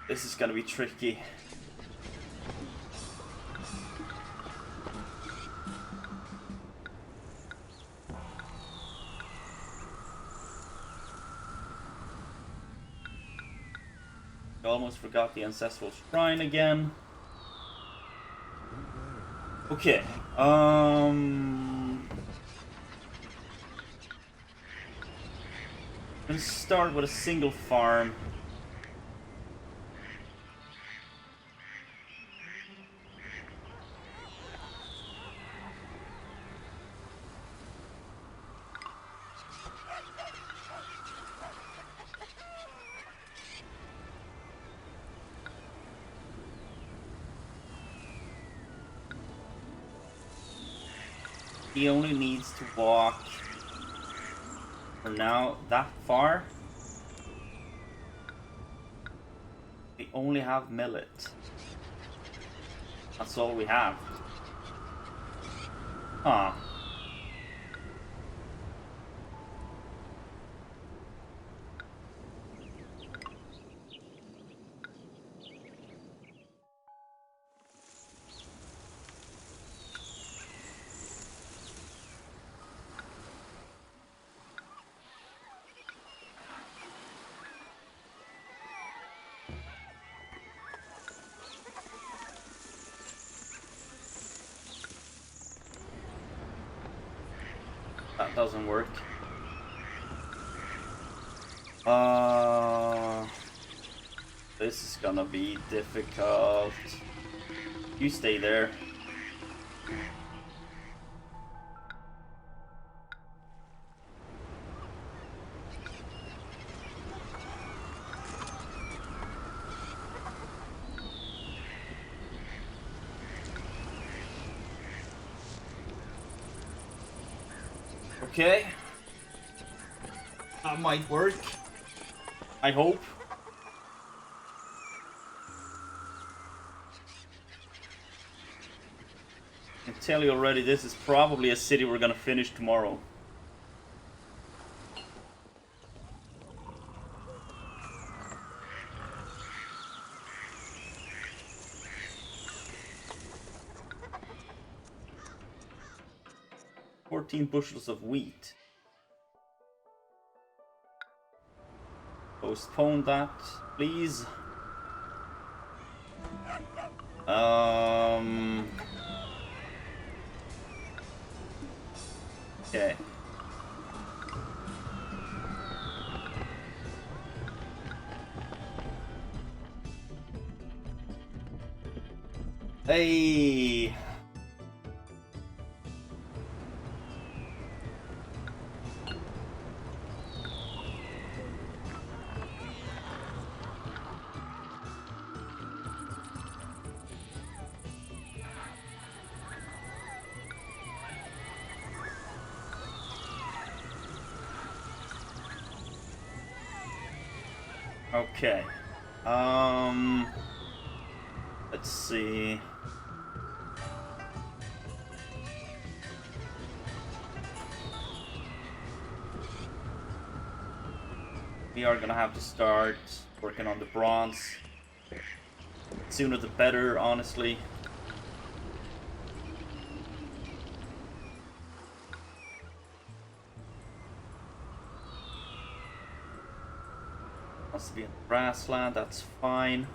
Speaker 1: This is gonna be tricky. I almost forgot the ancestral shrine again. Okay. Let's start with a single farm. He only needs to walk, for now, that far. We only have millet. That's all we have. Huh. That doesn't work. This is gonna be difficult. You stay there. Okay. That might work. I hope. I can tell you already, this is probably a city we're gonna finish tomorrow. Bushels of wheat. Postpone that, please. Okay. Hey. Okay. Let's see. We are gonna have to start working on the bronze. Sooner the better, honestly. Wants to be in the grassland, that's fine.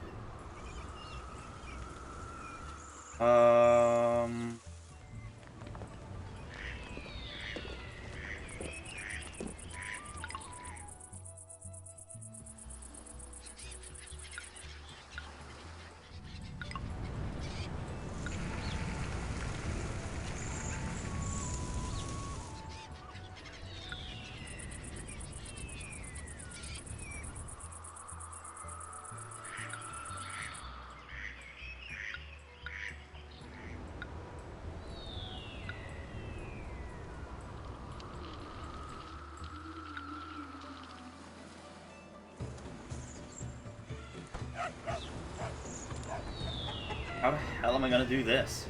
Speaker 1: How the hell am I gonna do this?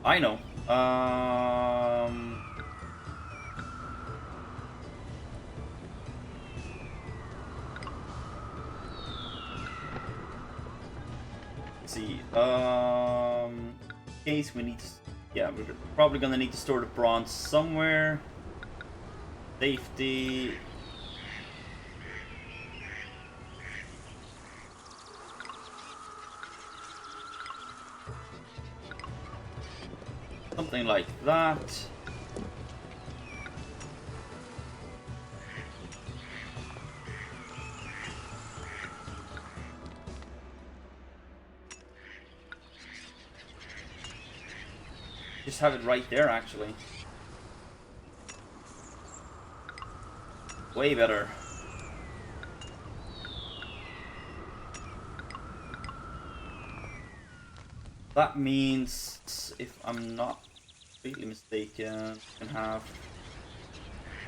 Speaker 1: I know. Let's see. In case we need to, yeah, we're probably gonna need to store the bronze somewhere. Safety. Something like that. Just have it right there, actually. Way better. That means, if I'm not completely mistaken, we can have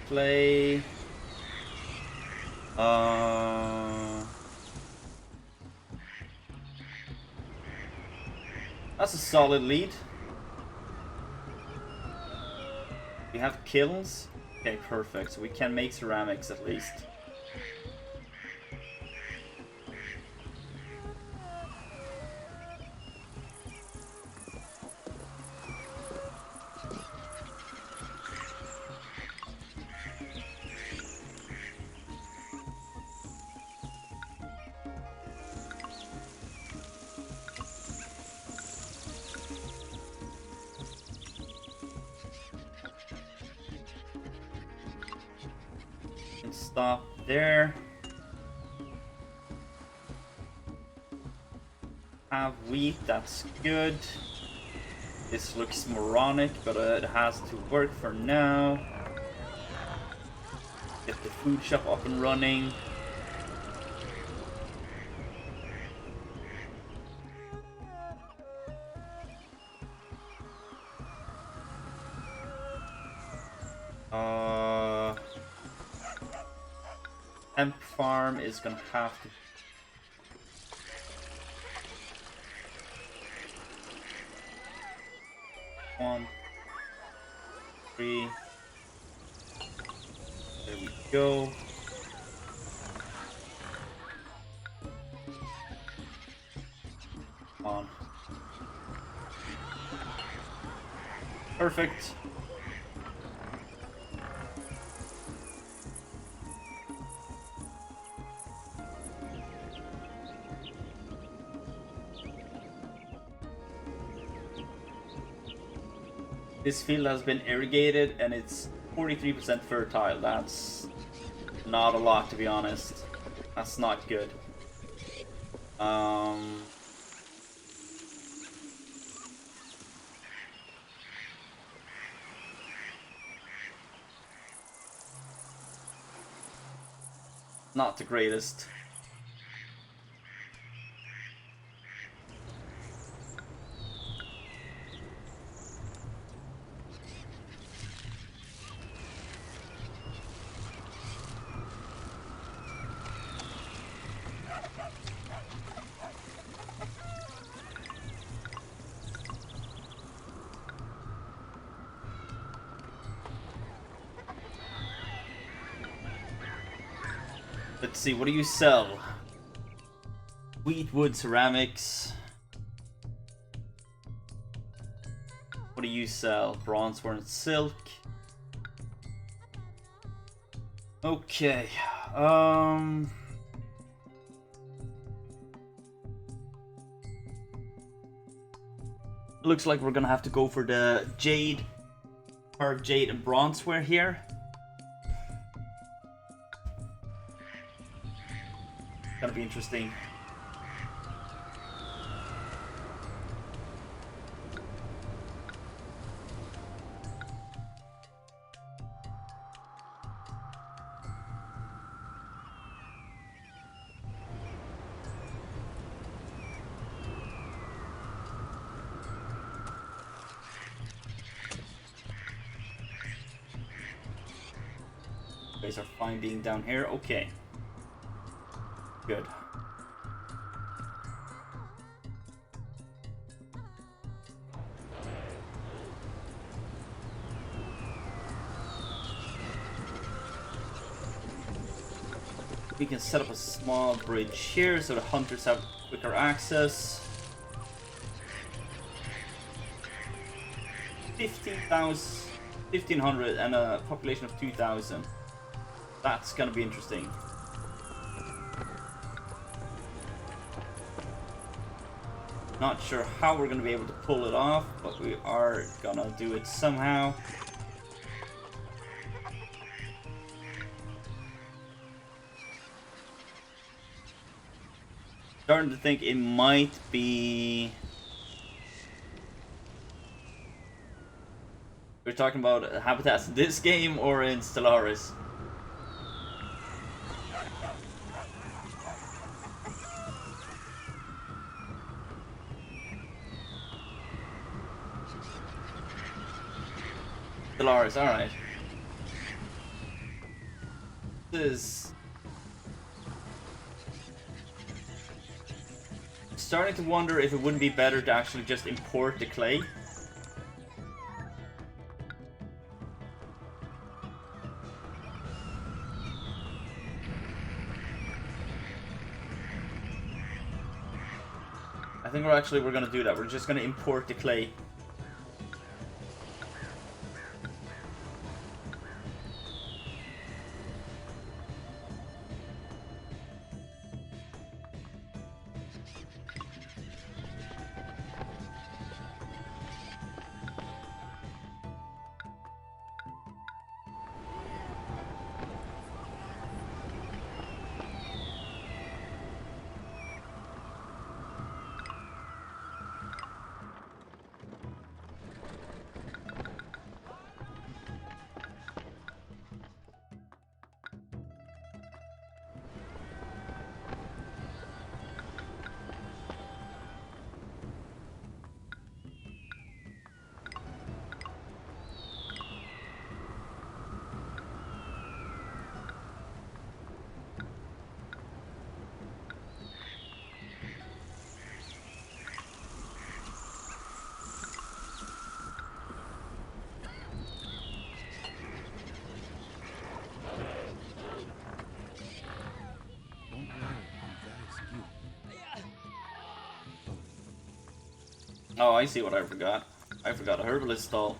Speaker 1: play. That's a solid lead. We have kilns. Okay, perfect. So we can make ceramics at least. Stop there. Have wheat, that's good. This looks moronic, but it has to work for now. Get the food shop up and running. Hemp farm is gonna have to. One, three. There we go. On. Perfect. This field has been irrigated and it's 43% fertile. That's not a lot, to be honest. That's not good. not the greatest. Let's see, what do you sell? Wheatwood ceramics. What do you sell? Bronzeware and silk. Okay. Looks like we're gonna have to go for the jade, carved jade and bronzeware here. Gonna be interesting. You guys are fine being down here. Okay. Good. We can set up a small bridge here so the hunters have quicker access. 1500 and a population of 2000. That's gonna be interesting. Not sure how we're gonna be able to pull it off, but we are gonna do it somehow. Starting to think it might be... We're talking about habitats in this game or in Stellaris? Stellaris, alright. This is... starting to wonder if it wouldn't be better to actually just import the clay. I think we're gonna do that. We're just gonna import the clay.
Speaker 2: Don't worry, I'm very skilled.
Speaker 1: Oh, I see what I forgot. I forgot a herbalist stall.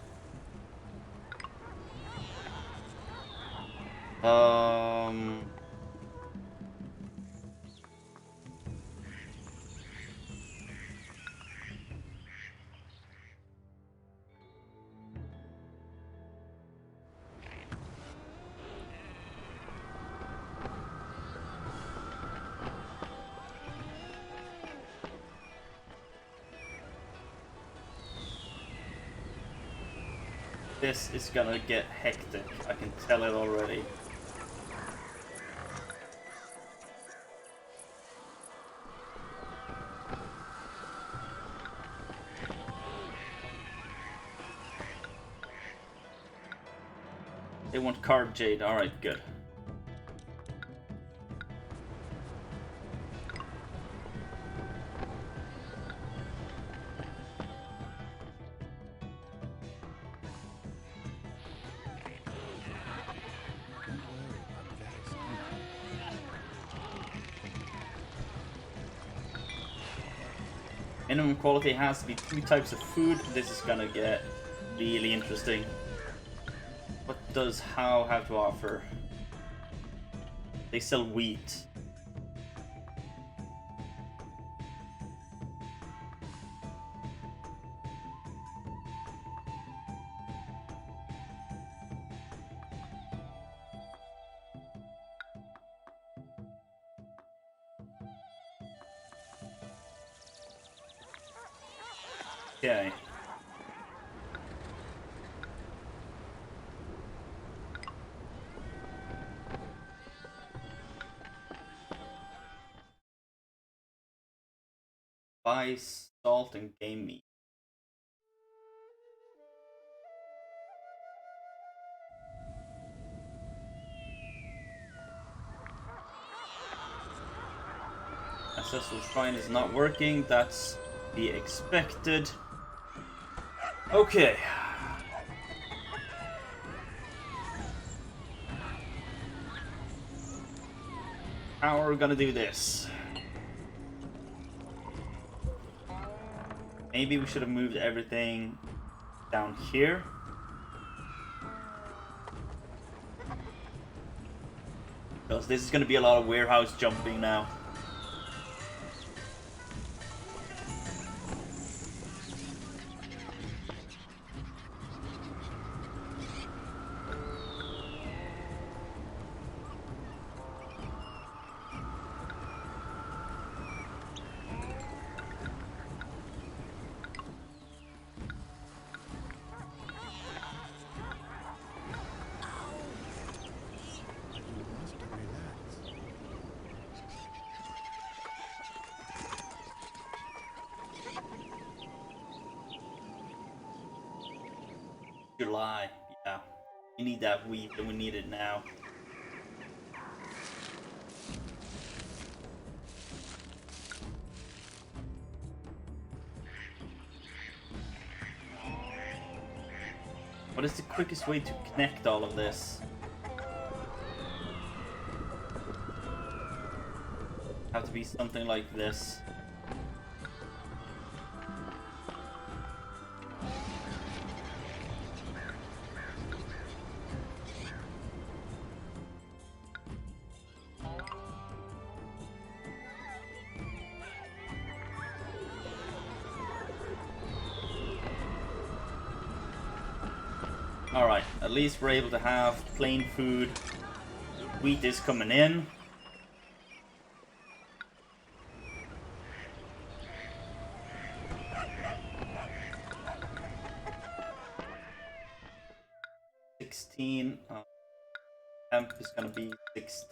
Speaker 1: This is gonna get hectic. I can tell it already. They want card jade. Alright, good.
Speaker 2: Don't worry, I'm very skillful.
Speaker 1: Minimum quality has to be 2 types of food. This is gonna get really interesting. What does How have to offer? They sell wheat. Okay. Buy salt and game meat. Ancestral Shrine is not working. That's to be expected. Okay. How are we gonna do this? Maybe we should have moved everything down here. Because this is gonna be a lot of warehouse jumping now.
Speaker 2: You must relax.
Speaker 1: July, yeah. We need that wheat and we need it now. What is the quickest way to connect all of this? Have to be something like this. Alright, at least we're able to have plain food. Wheat is coming in. Temp is gonna be 6.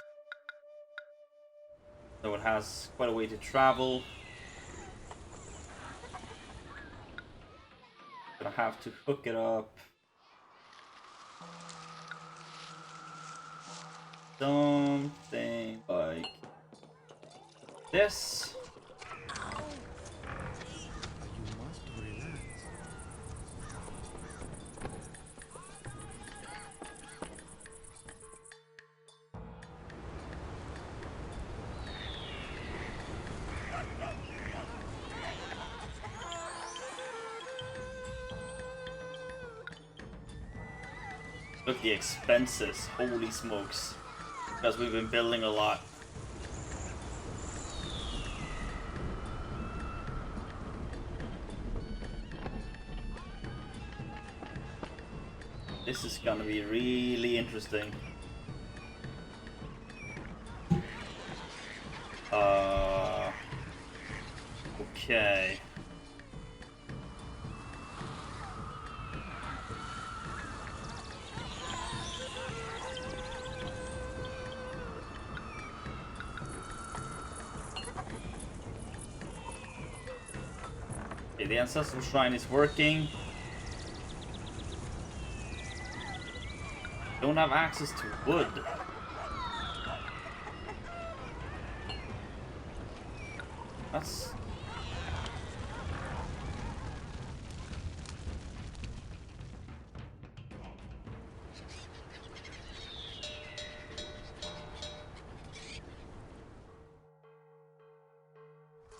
Speaker 1: So it has quite a way to travel. Gonna have to hook it up. Something like this.
Speaker 2: You must relax.
Speaker 1: Look at the expenses. Holy smokes. Because we've been building a lot. This is gonna be really interesting. Okay. Okay, the Ancestral Shrine is working. Don't have access to wood. That's...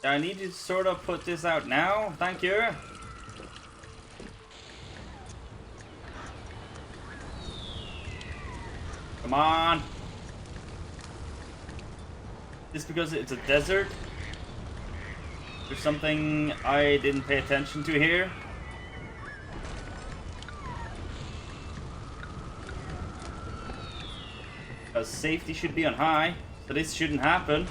Speaker 1: I need to sort of put this out now. Thank you. Come on. Just because it's a desert? There's something I didn't pay attention to here. Because safety should be on high, so this shouldn't happen.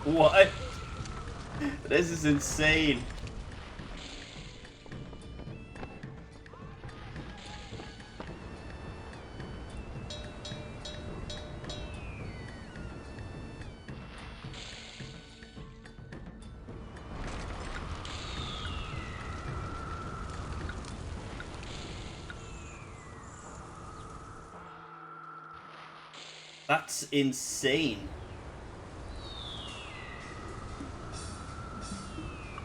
Speaker 1: What? This is insane. That's insane.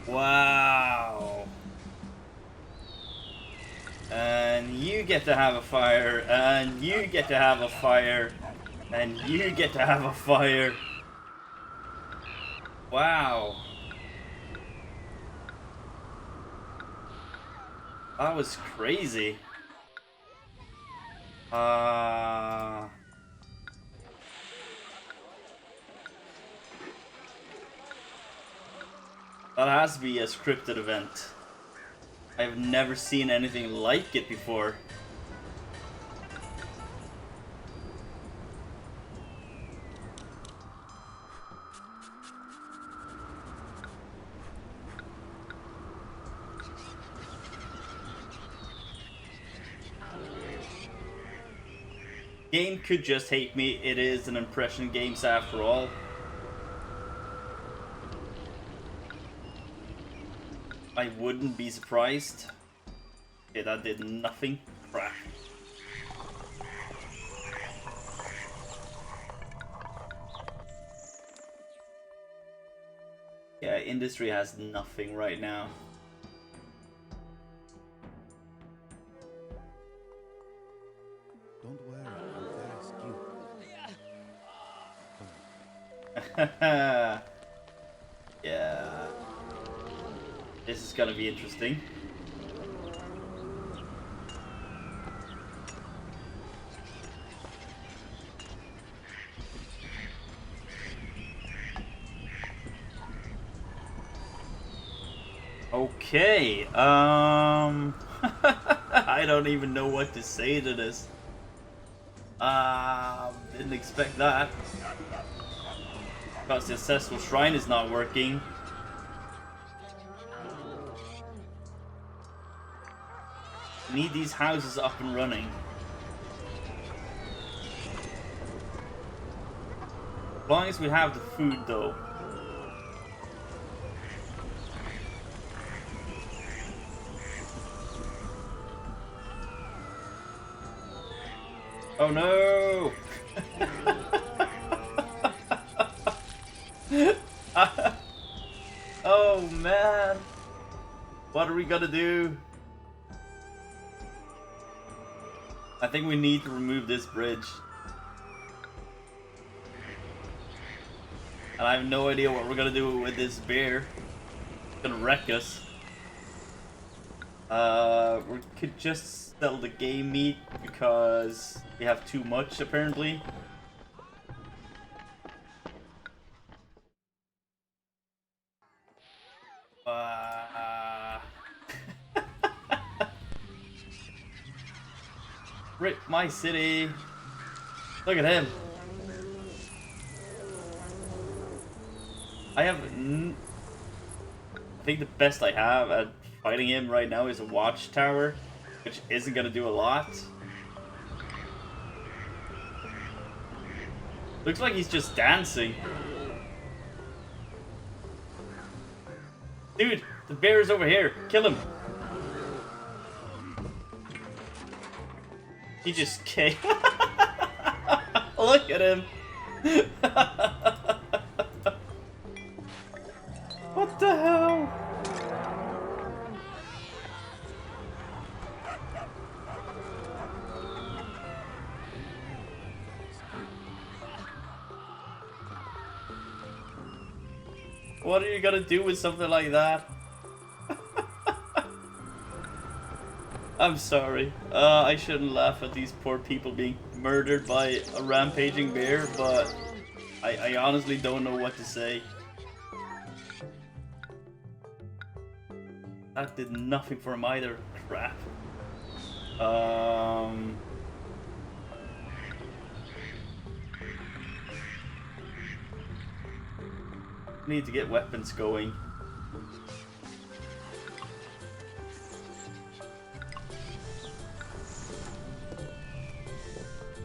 Speaker 1: Wow. And you get to have a fire, and you get to have a fire, and you get to have a fire. Wow. That was crazy. That has to be a scripted event. I've never seen anything like it before. Game could just hate me. It is an impression games after all. I wouldn't be surprised. Okay, that did nothing. Crap. Yeah, industry has nothing right now.
Speaker 2: Don't worry, I'm very skilled.
Speaker 1: Yeah. This is gonna be interesting. Okay, I don't even know what to say to this. Didn't expect that. Because the Ancestral Shrine is not working. We need these houses up and running. As long as we have the food, though. Oh no! Oh man! What are we gonna do? I think we need to remove this bridge. And I have no idea what we're gonna do with this bear. It's gonna wreck us. We could just sell the game meat because we have too much apparently. Rip my city. Look at him. I think the best I have at fighting him right now is a watchtower, which isn't gonna do a lot. Looks like he's just dancing. Dude, the bear is over here. Kill him. He just came. Look at him. What the hell? What are you gonna do with something like that? I'm sorry. I shouldn't laugh at these poor people being murdered by a rampaging bear, but I honestly don't know what to say. That did nothing for him either. Crap. Need to get weapons going.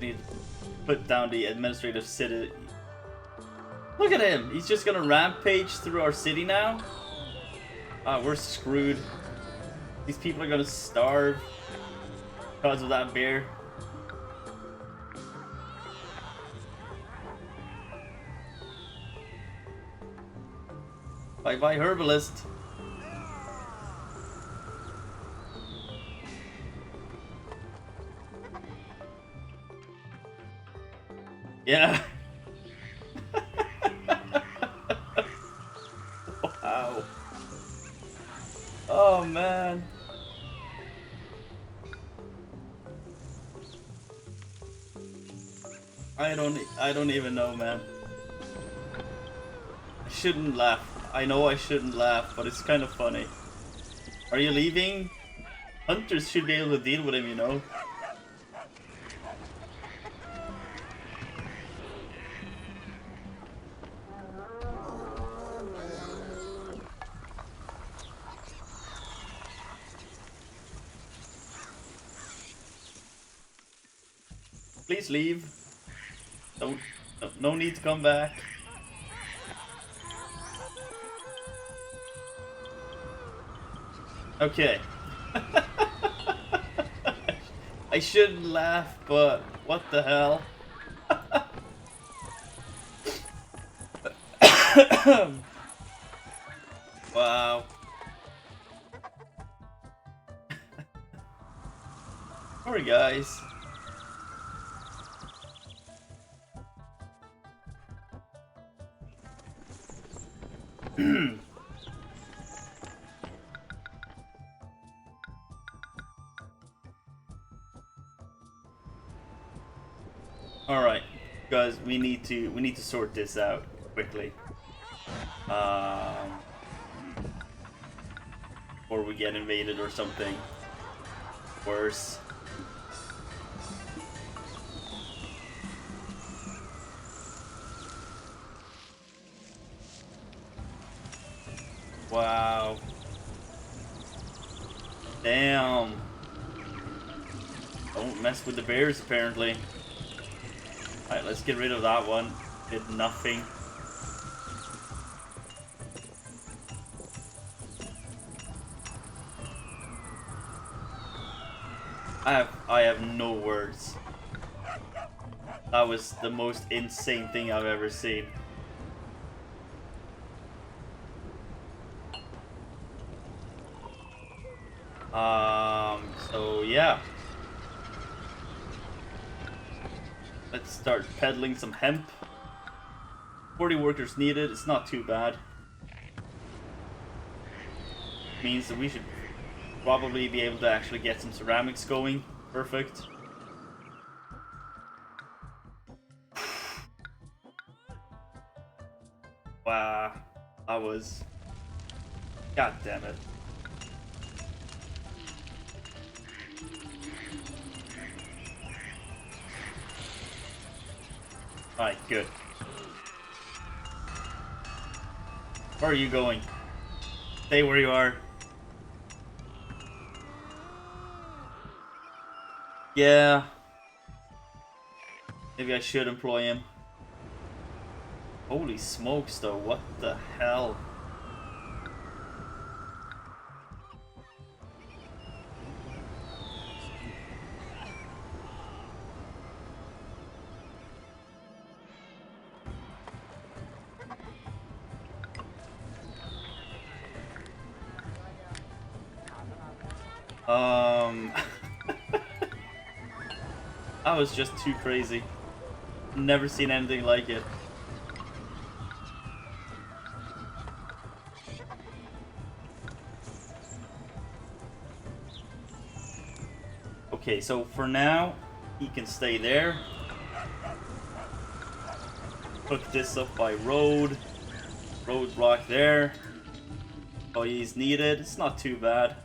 Speaker 1: Need to put down the administrative city. Look at him! He's just gonna rampage through our city now? Ah, we're screwed. These people are gonna starve because of that bear. Bye bye, herbalist. Yeah. Wow. Oh man. I don't even know, man. I shouldn't laugh. I know I shouldn't laugh, but it's kind of funny. Are you leaving? Hunters should be able to deal with him, you know. Please leave. Don't. No need to come back. Okay. I shouldn't laugh, but what the hell? Wow. Sorry, guys. All right, guys, we need to sort this out quickly. Or we get invaded or something worse. Wow. Damn. Don't mess with the bears, apparently. Alright, let's get rid of that one. Did nothing. I have no words. That was the most insane thing I've ever seen. So yeah. Let's start peddling some hemp. 40 workers needed, it's not too bad. Means that we should probably be able to actually get some ceramics going. Perfect. Wow, that was... God damn it. Alright, good. Where are you going? Stay where you are. Yeah. Maybe I should employ him. Holy smokes though, what the hell? That was just too crazy. Never seen anything like it. Okay, so for now, he can stay there. Hook this up by road. Roadblock there. Oh, he's needed. It's not too bad.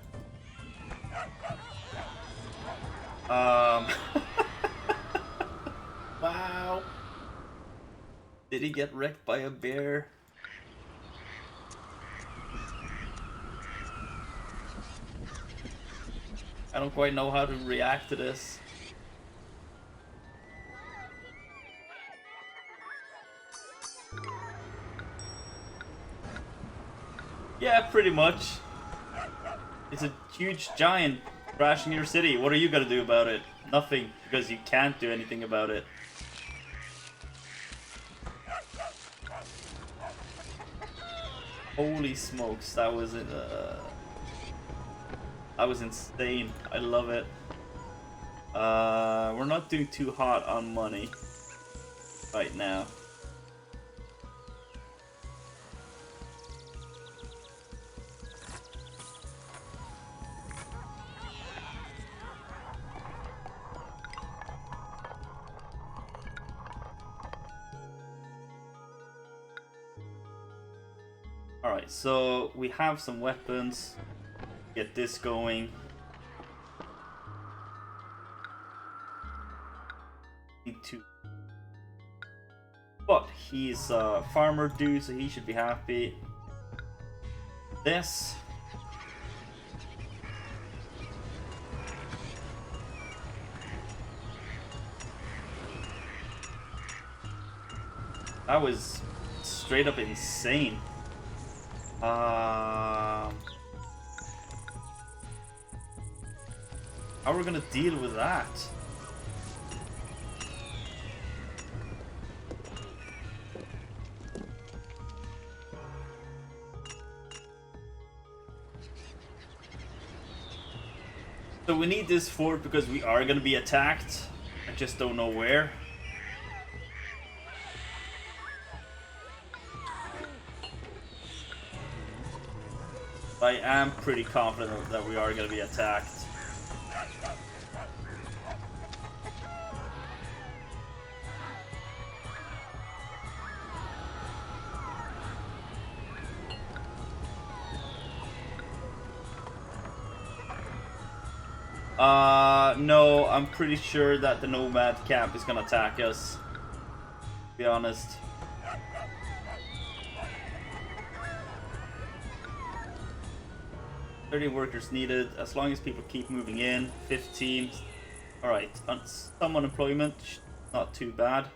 Speaker 1: Wow. Did he get wrecked by a bear? I don't quite know how to react to this. Yeah, pretty much. It's a huge giant crashing your city. What are you gonna do about it? Nothing, because you can't do anything about it. Holy smokes, that was insane. I love it. We're not doing too hot on money right now. Alright, so we have some weapons. Get this going. Need to. But he's a farmer dude, so he should be happy. This. That was straight up insane. How are we gonna deal with that? So we need this fort because we are gonna be attacked. I just don't know where. I am pretty confident that we are going to be attacked. No, I'm pretty sure that the Nomad camp is going to attack us. To be honest. 30 workers needed, as long as people keep moving in. 15. Alright, some unemployment, not too bad.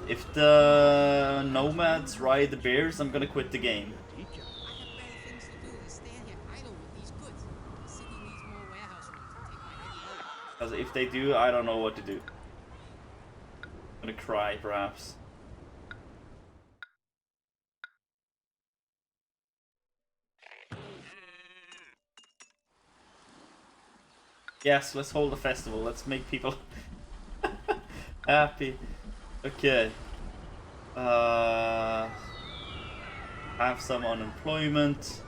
Speaker 1: If the nomads ride the bears, I'm gonna quit the game.
Speaker 3: I have better things to do than stand here idle with these goods. The city needs more warehouse room to take my heavy load.
Speaker 1: Because if they do, I don't know what to do. I'm gonna cry, perhaps. Yes, let's hold a festival. Let's make people happy. Okay. Have some unemployment.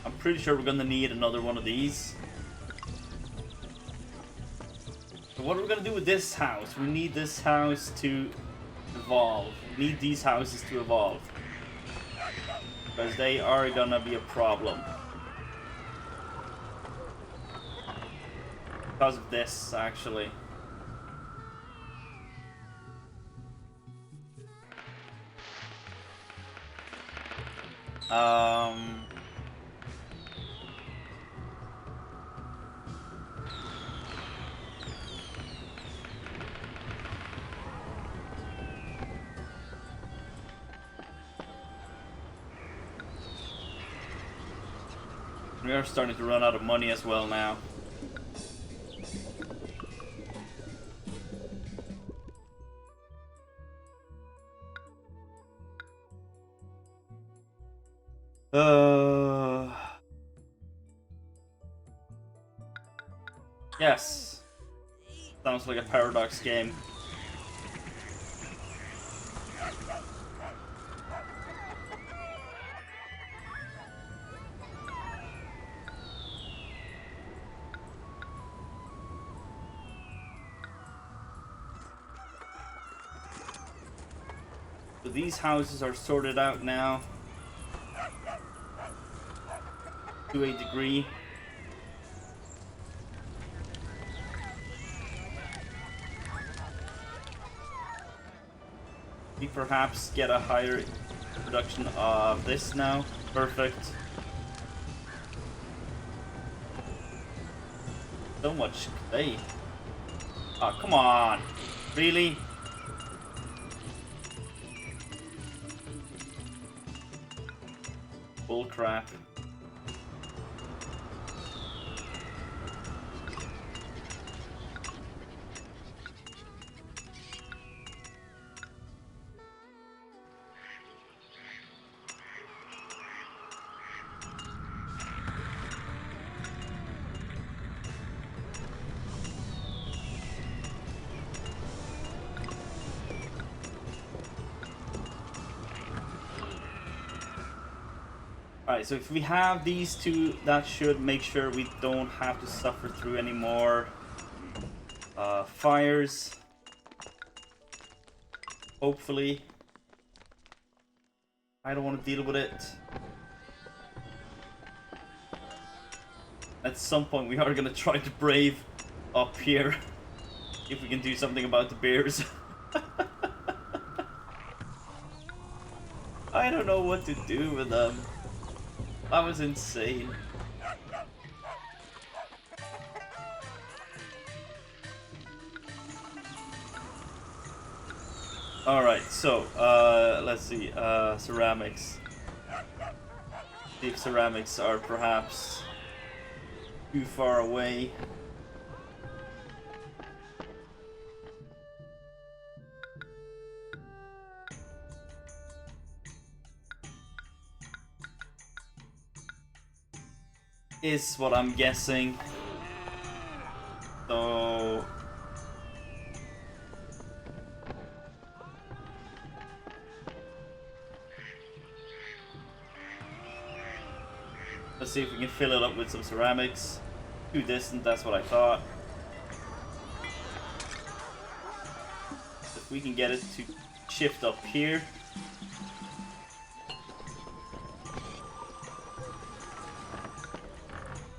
Speaker 1: I'm pretty sure we're gonna need another one of these. So what are we gonna do with this house? We need this house to evolve. We need these houses to evolve. Because they are gonna be a problem. Because of this, actually. We are starting to run out of money as well now. Yes. Sounds like a Paradox game. So these houses are sorted out now to a degree. We perhaps get a higher production of this now. Perfect. So much clay. Oh, come on. Really? Bull crap. Alright, so if we have these two, that should make sure we don't have to suffer through any more fires. Hopefully. I don't want to deal with it. At some point we are gonna try to brave up here. If we can do something about the bears. I don't know what to do with them. That was insane. Alright, so, let's see, ceramics. See if ceramics are perhaps too far away. Is what I'm guessing. So let's see if we can fill it up with some ceramics. Too distant, that's what I thought. If we can get it to shift up here.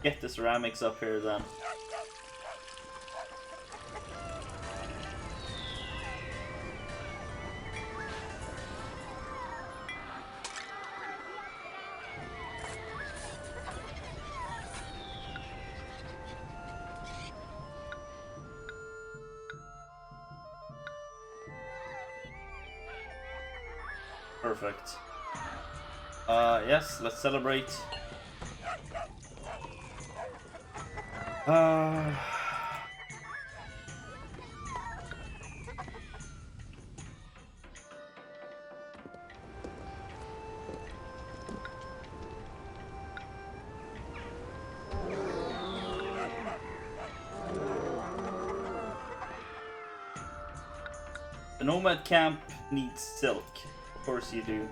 Speaker 1: Get the ceramics up here then. Perfect. Yes, let's celebrate. The Nomad camp needs silk. Of course you do.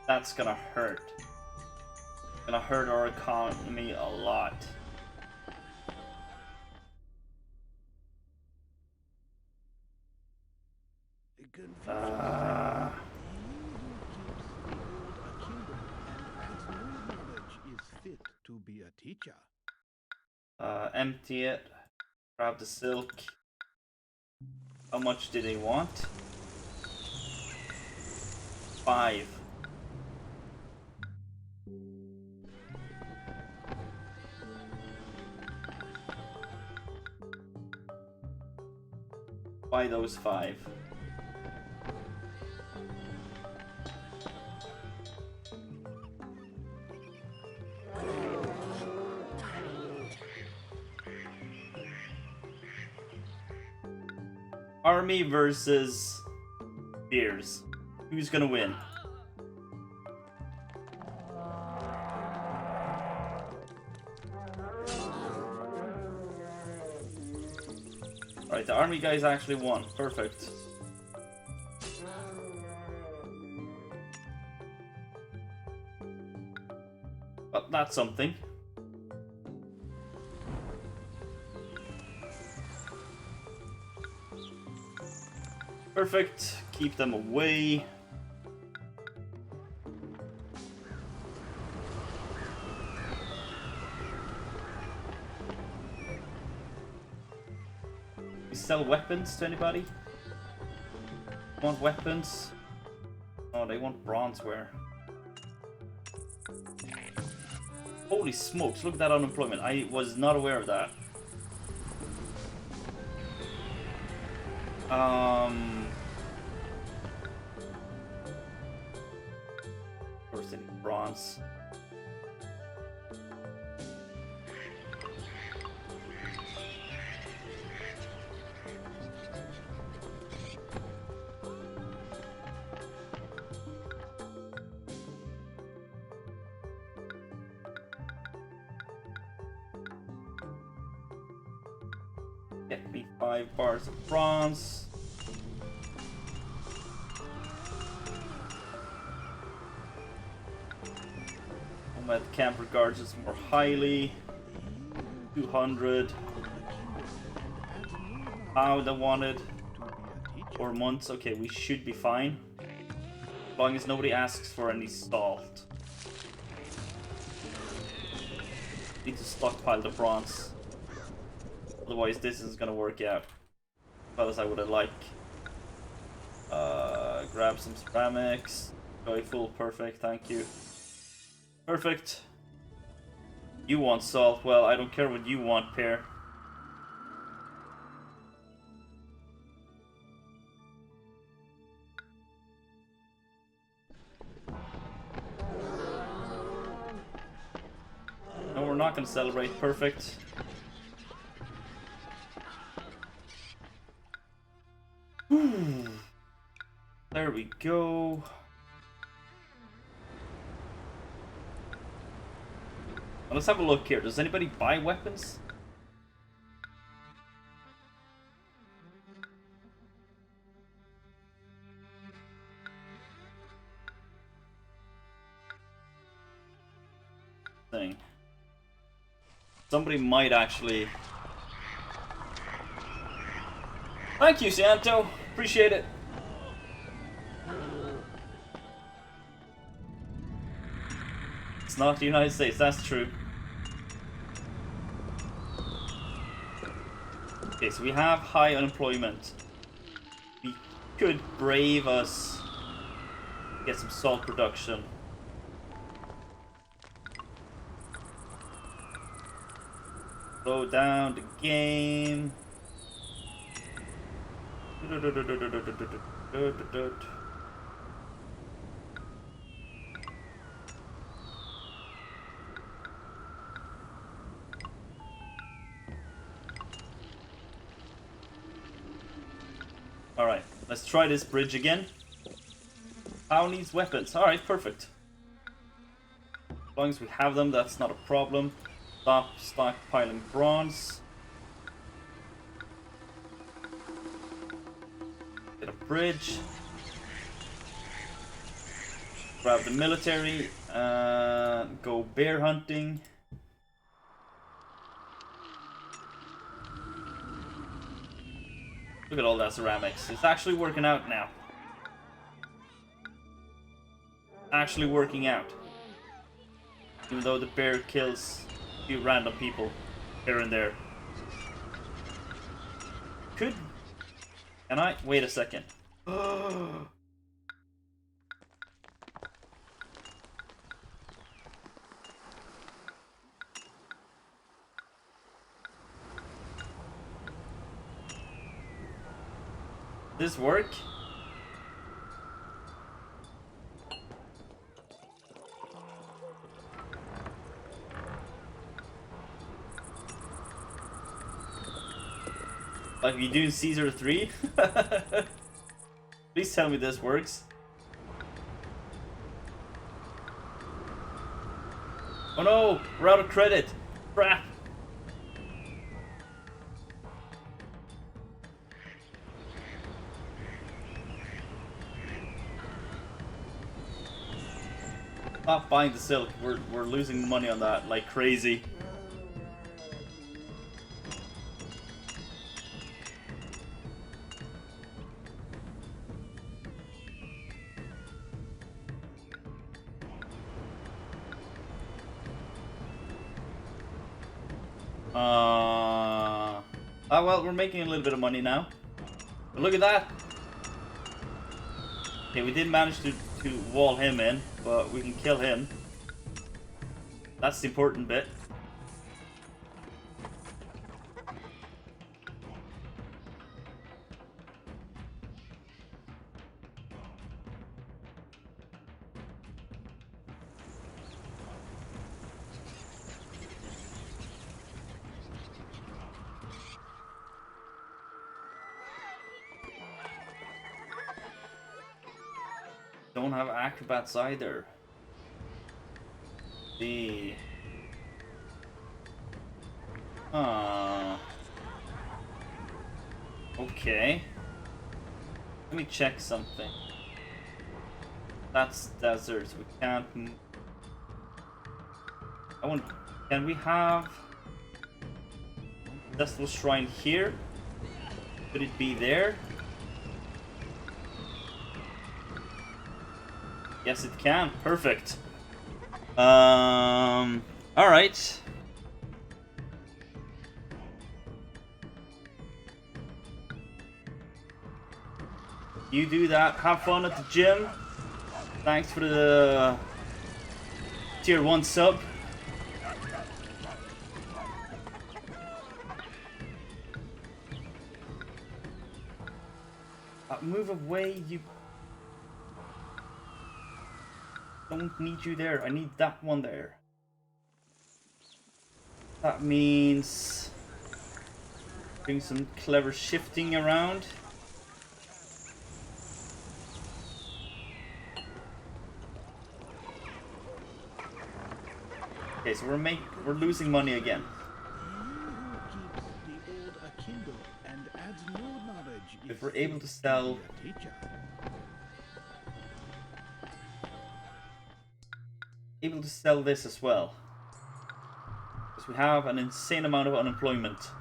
Speaker 1: That's gonna hurt. Gonna hurt our economy a lot.
Speaker 2: To be a teacher.
Speaker 1: Empty it. Grab the silk. How much do they want? 5. Buy those 5. army versus spears. Who's gonna win? Alright, the army guys actually won. Perfect. Well, that's something. Perfect. Keep them away. We sell weapons to anybody? Want weapons? Oh, they want bronzeware. Holy smokes, look at that unemployment. I was not aware of that. Of course, they need bronze. Get me 5 bars of bronze. Combat camp regards us more highly. 200. How they wanted. 4 months. Okay, we should be fine. As long as nobody asks for any salt. Need to stockpile the bronze. Otherwise, this isn't gonna work out as well as I would have liked. Grab some ceramics. Joyful, perfect, thank you. Perfect. You want salt? Well, I don't care what you want, Pear. No, we're not gonna celebrate. Perfect. There we go. Well, let's have a look here. Does anybody buy weapons? Thing. Somebody might actually. Thank you, Santo. Appreciate it. It's not the United States, that's true. Okay, so we have high unemployment. We could brave us, get some salt production. Slow down the game. Alright, let's try this bridge again. How needs weapons? Alright, perfect. As long as we have them, that's not a problem. Stop stockpiling bronze. Get a bridge. Grab the military. Go bear hunting. Look at all that ceramics. It's actually working out now. Actually working out. Even though the bear kills a few random people here and there. Could... Can I? Wait a second. This work? I Like, you doing Caesar 3? Please tell me this works. Oh no! We're out of credit! Crap! Stop buying the silk. We're losing money on that like crazy. Well, we're making a little bit of money now. But look at that! Okay, we didn't manage to wall him in, but we can kill him. That's the important bit. Don't have acrobats either. The okay. Let me check something. That's deserts. We can't. I want. Can we have Festival Shrine here? Could it be there? Yes, it can. Perfect. All right. You do that. Have fun at the gym. Thanks for the tier 1 sub. Move away, you. Don't need you there. I need that one there. That means doing some clever shifting around. Okay, so we're losing money again. If we're able to sell this as well, because we have an insane amount of unemployment.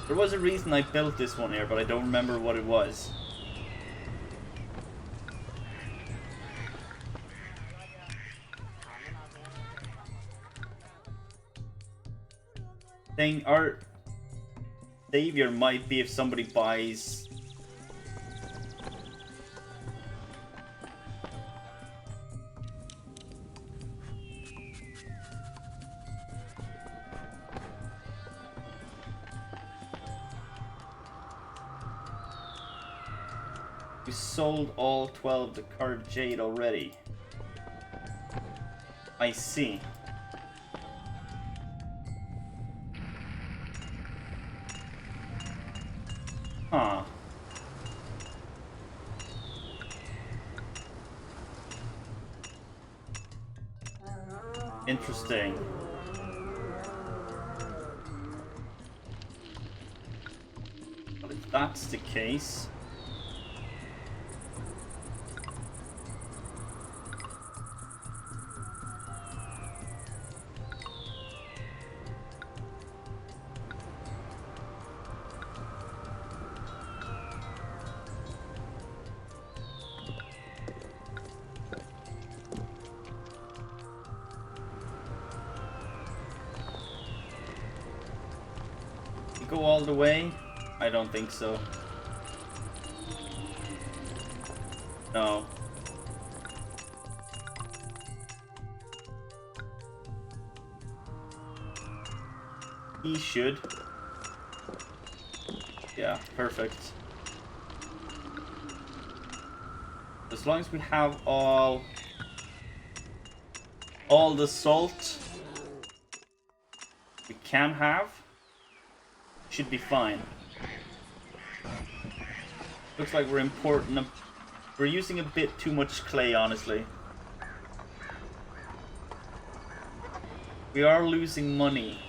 Speaker 1: There was a reason I built this one here, but I don't remember what it was. Our savior might be if somebody buys. We sold all 12 the carved jade already. I see. Huh. Interesting. Well, if that's the case, go all the way? I don't think so. No. he should. Yeah, perfect. As long as we have all the salt we can have, should be fine. Looks like we're importing we're using a bit too much clay, honestly. We are losing money.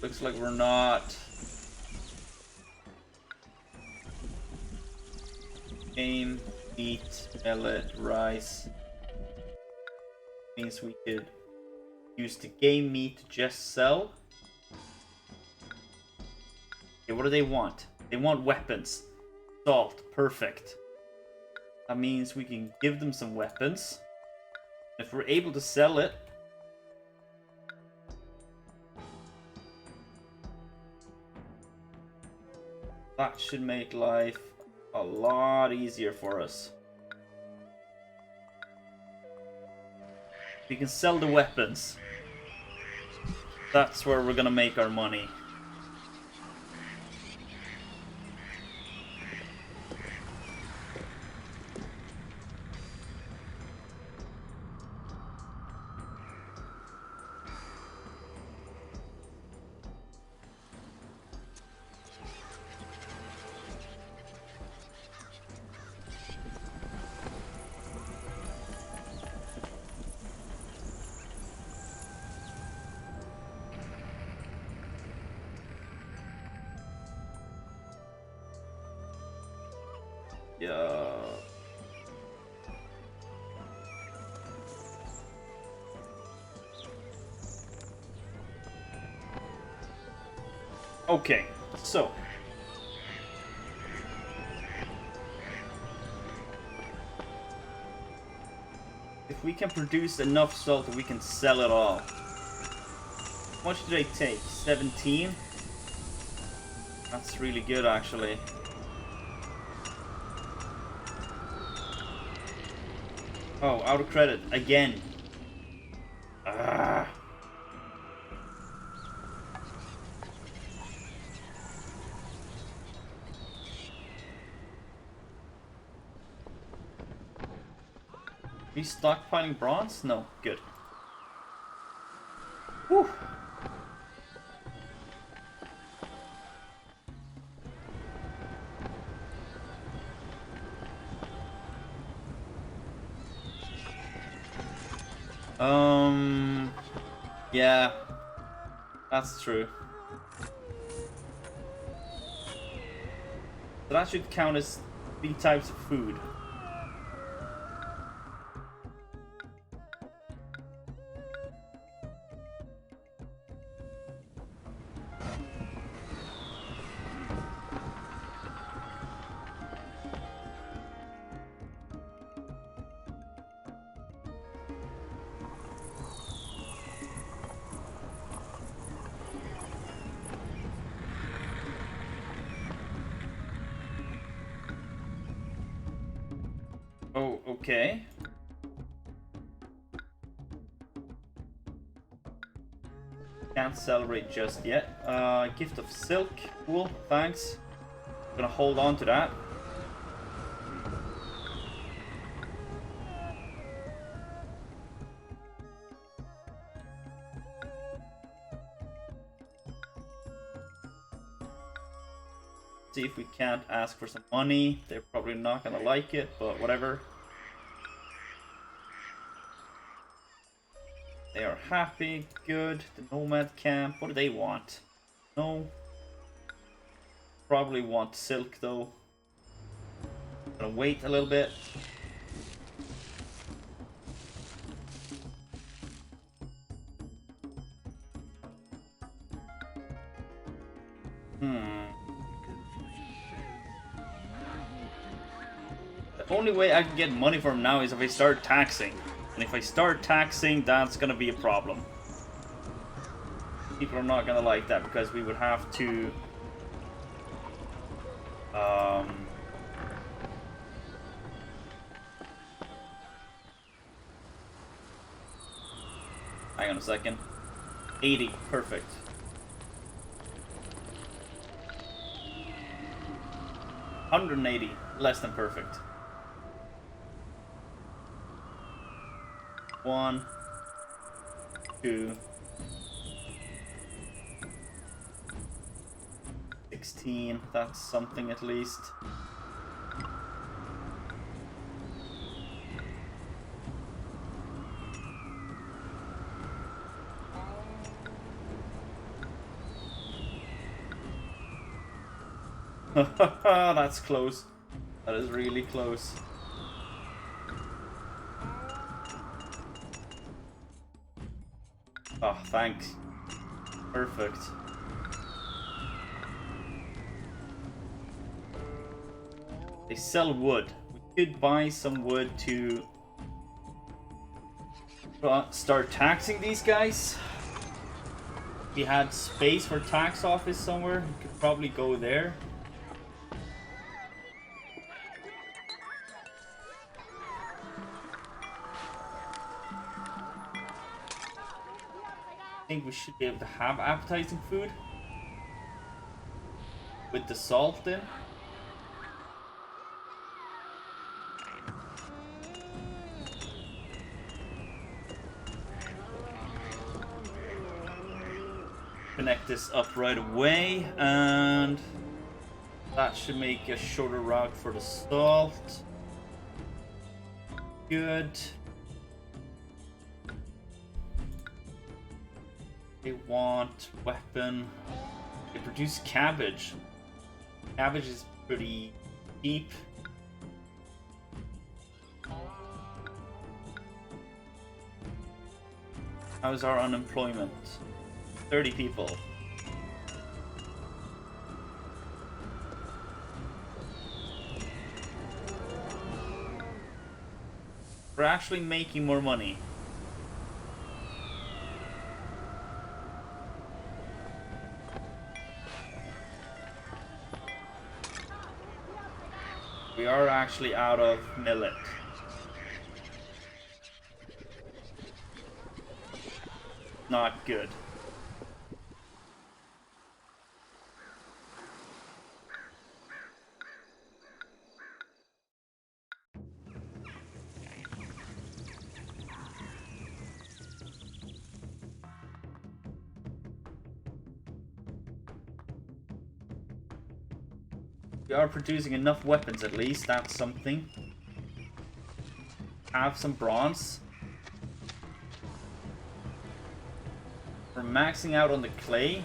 Speaker 1: Looks like we're not. Game, meat, millet, rice. Means we could use the game meat to just sell. Okay, what do they want? They want weapons. Salt, perfect. That means we can give them some weapons. If we're able to sell it, that should make life a lot easier for us. We can sell the weapons. That's where we're gonna make our money. Yeah. Okay, so if we can produce enough salt that we can sell it all. How much do they take? 17? That's really good, actually. Oh, out of credit again. Ah. We stockpiling bronze? No, good. Whew. Yeah, that's true. So that should count as 3 types of food. Oh, okay. Can't celebrate just yet. Gift of silk. Cool, thanks. Gonna hold on to that. See if we can't ask for some money. They're probably not gonna like it, but whatever. They are happy, good. The nomad camp, what do they want? No. Probably want silk though. Gonna wait a little bit. The only way I can get money from now is if I start taxing. And if I start taxing, that's gonna be a problem. People are not gonna like that because we would have to Hang on a second. 80, perfect. $180, less than perfect. 1, 2, 16, that's something at least. That's close. That is really close. Oh, thanks. Perfect. They sell wood. We could buy some wood to start taxing these guys. If we had space for tax office somewhere, we could probably go there. I think we should be able to have appetizing food with the salt in. Connect this up right away, and that should make a shorter route for the salt. Good. They want weapon. They produce cabbage. Cabbage is pretty cheap. How's our unemployment? 30 people. We're actually making more money. We are actually out of millet. Not good. We are producing enough weapons at least, that's something. Have some bronze. We're maxing out on the clay.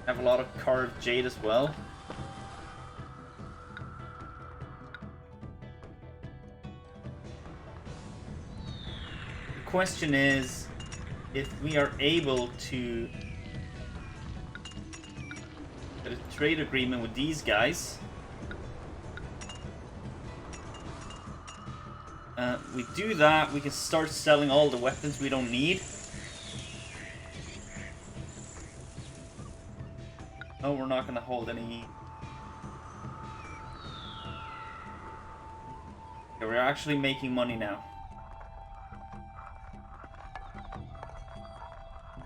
Speaker 1: Have a lot of carved jade as well. The question is if we are able to get a trade agreement with these guys. We do that, we can start selling all the weapons we don't need. No, we're not gonna hold any. Okay, we're actually making money now.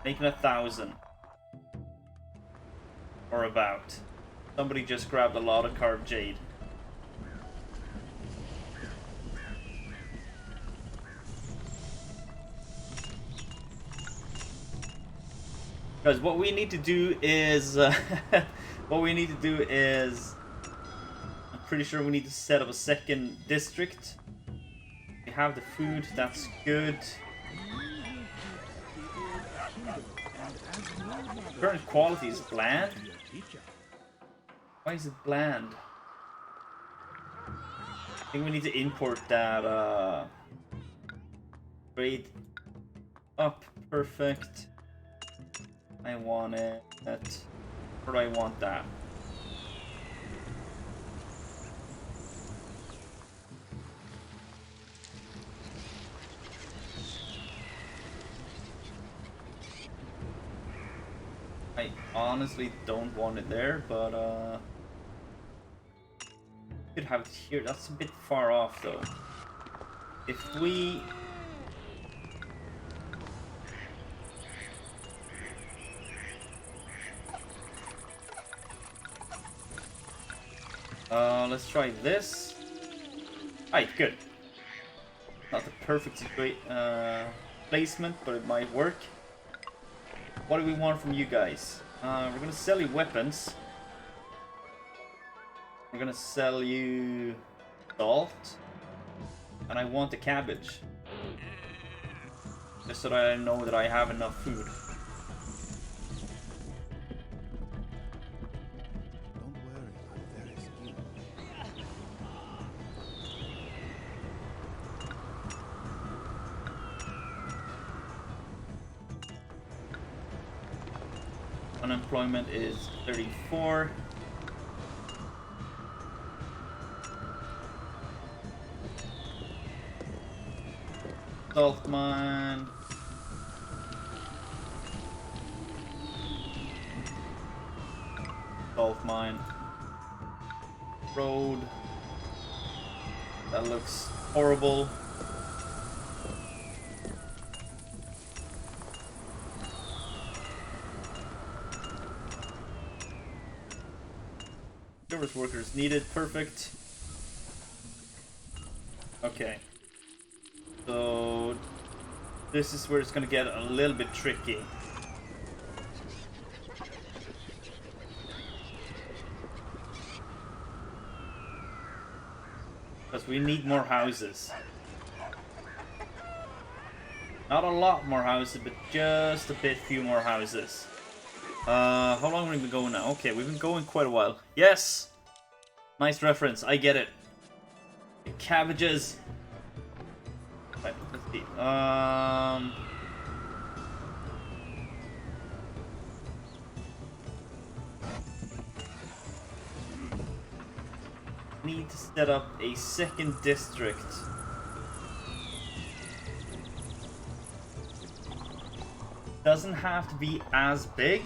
Speaker 1: Making 1,000. Or about. Somebody just grabbed a lot of carved jade. Because what we need to do is, I'm pretty sure we need to set up a second district. We have the food, that's good. Current quality is bland. Why is it bland? I think we need to import that, grade up, perfect. I want it. Where do I want that? I honestly don't want it there, but could have it here. That's a bit far off though. If we Let's try this. Alright, good. Not the perfect placement, but it might work. What do we want from you guys? We're gonna sell you weapons. We're gonna sell you salt. And I want the cabbage. Just so that I know that I have enough food.
Speaker 2: Don't worry, I'm very skilled.
Speaker 1: Unemployment is 34. Salt mine. Salt mine. Road. That looks horrible. Service workers needed. Perfect. Okay. So this is where it's gonna get a little bit tricky. Because we need more houses. Not a lot more houses, but just a bit few more houses. How long have we been going now? Okay, we've been going quite a while. Yes! Nice reference, I get it. The cabbages. Right, let's see. Need to set up a second district. Doesn't have to be as big.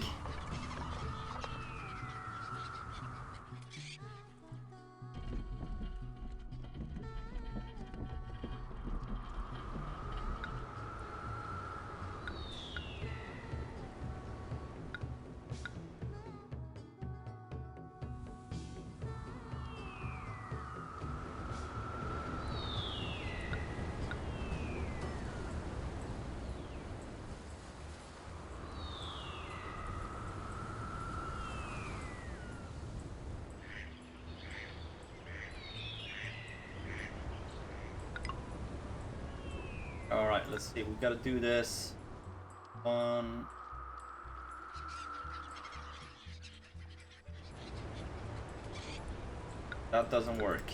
Speaker 1: Alright, let's see. We gotta do this. One. That doesn't work.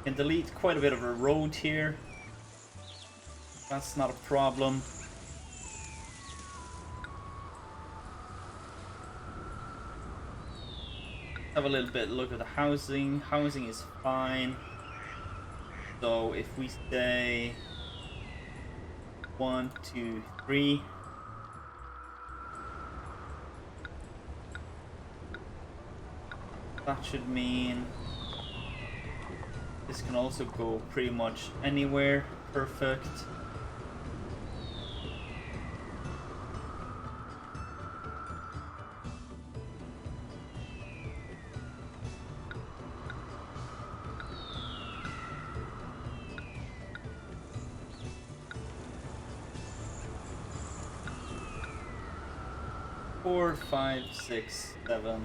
Speaker 1: Can delete quite a bit of a road here. That's not a problem. Have a little bit look at the housing. Housing is fine. So if we say 1, 2, 3. That should mean this can also go pretty much anywhere. Perfect. Four, 5, 6, 7,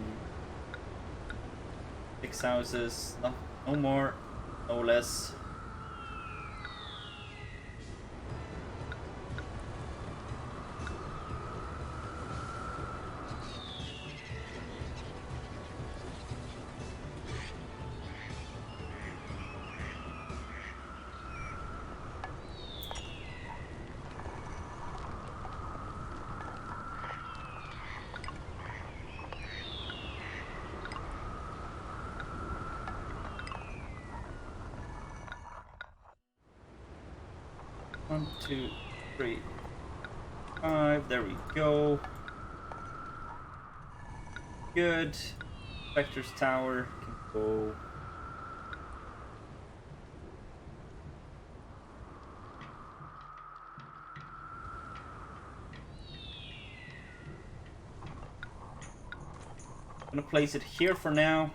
Speaker 1: 6 houses. No more, no less. One, 2, 3, 5. There we go. Good. Spectre's Tower can go. I'm gonna place it here for now.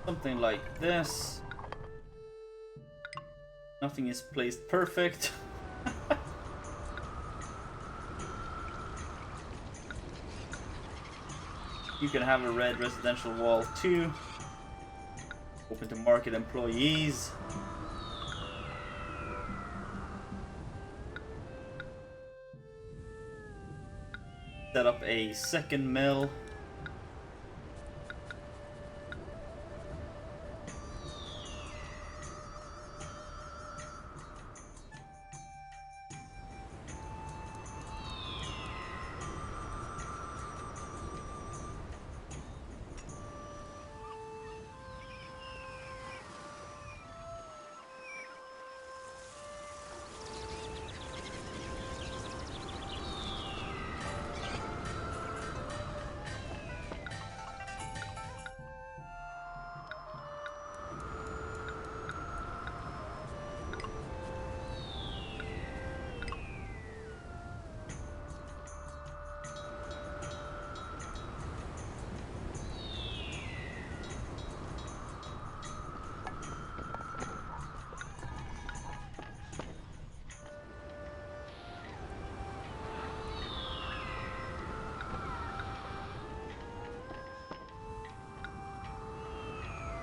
Speaker 1: Something like this. Nothing is placed perfect. You can have a red residential wall too. Open to market employees. Set up a second mill.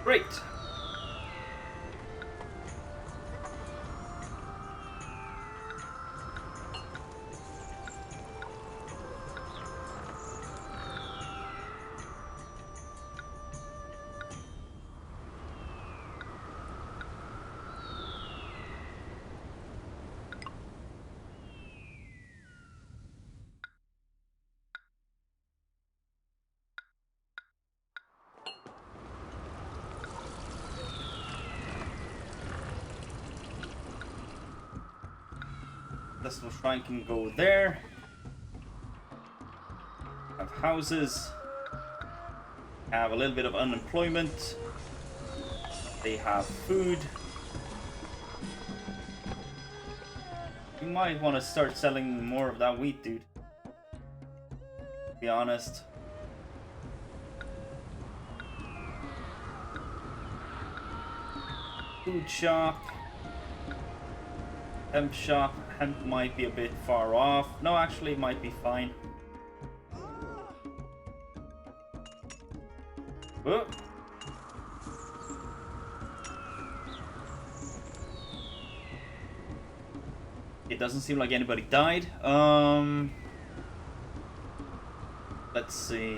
Speaker 1: Great. Festival Shrine can go there. Have houses. Have a little bit of unemployment. They have food. You might want to start selling more of that wheat, dude. To be honest. Food shop. Hemp shop. Hemp might be a bit far off. No, actually, it might be fine. Oh. It doesn't seem like anybody died. Let's see.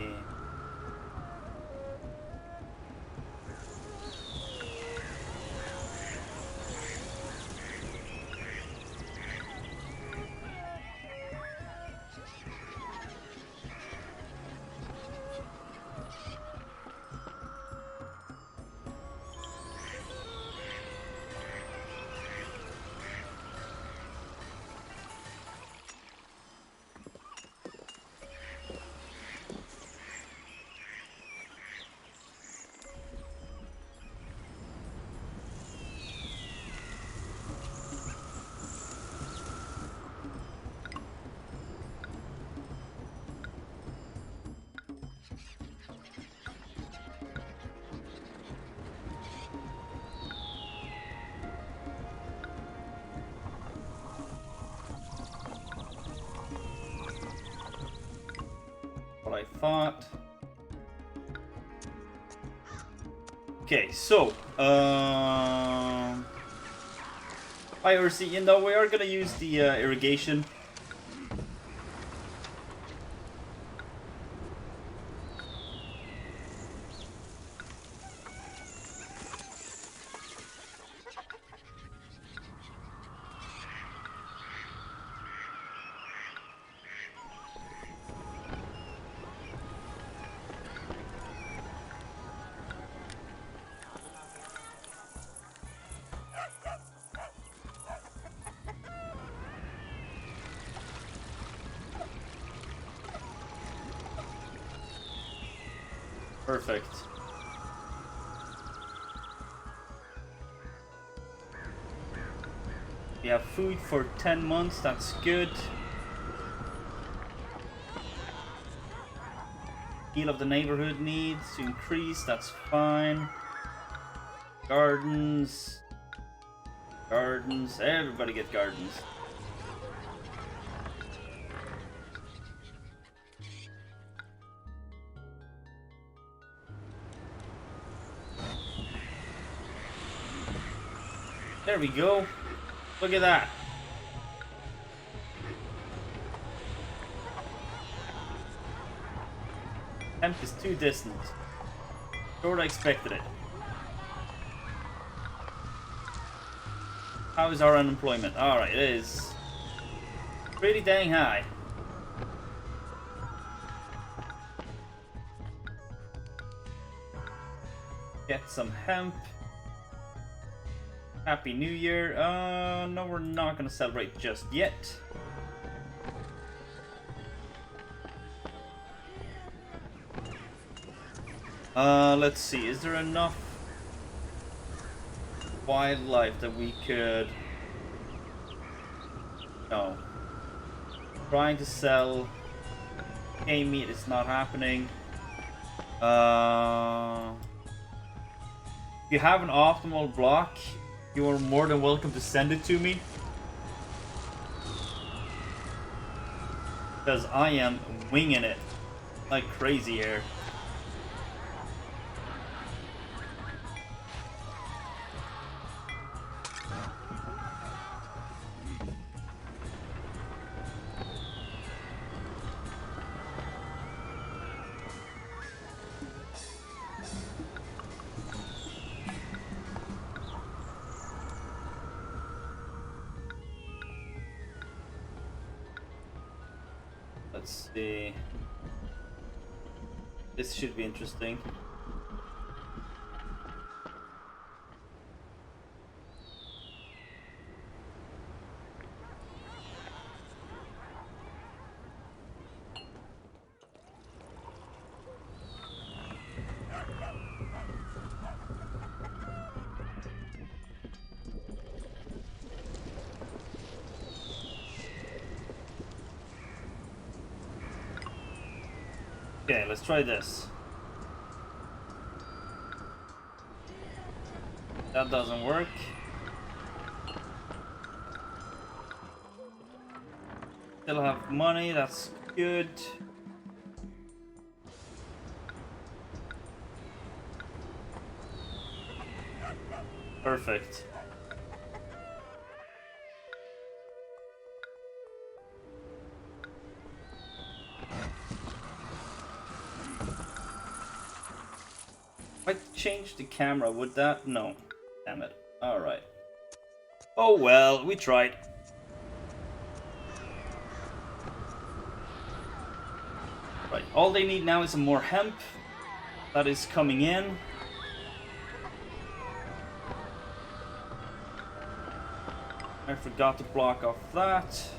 Speaker 1: What I thought. Okay, so hi Ursi, you know, we are gonna use the irrigation. Perfect. We have food for 10 months, that's good. Heal of the neighborhood needs to increase, that's fine. Gardens. Gardens, everybody get gardens. There we go. Look at that. Hemp is too distant. Sort of expected it. How is our unemployment? Alright, it is pretty dang high. Get some hemp. Happy New Year. No, we're not gonna celebrate just yet. Let's see, is there enough wildlife that we could... No. Trying to sell game meat is not happening. If you have an optimal block, you are more than welcome to send it to me. Because I am winging it like crazy here. Let's see. This should be interesting. Okay, let's try this. That doesn't work. Still have money, that's good. Perfect. If I change the camera, would that? No. Damn it. Alright. Oh well, we tried. Right, all they need now is some more hemp. That is coming in. I forgot to block off that.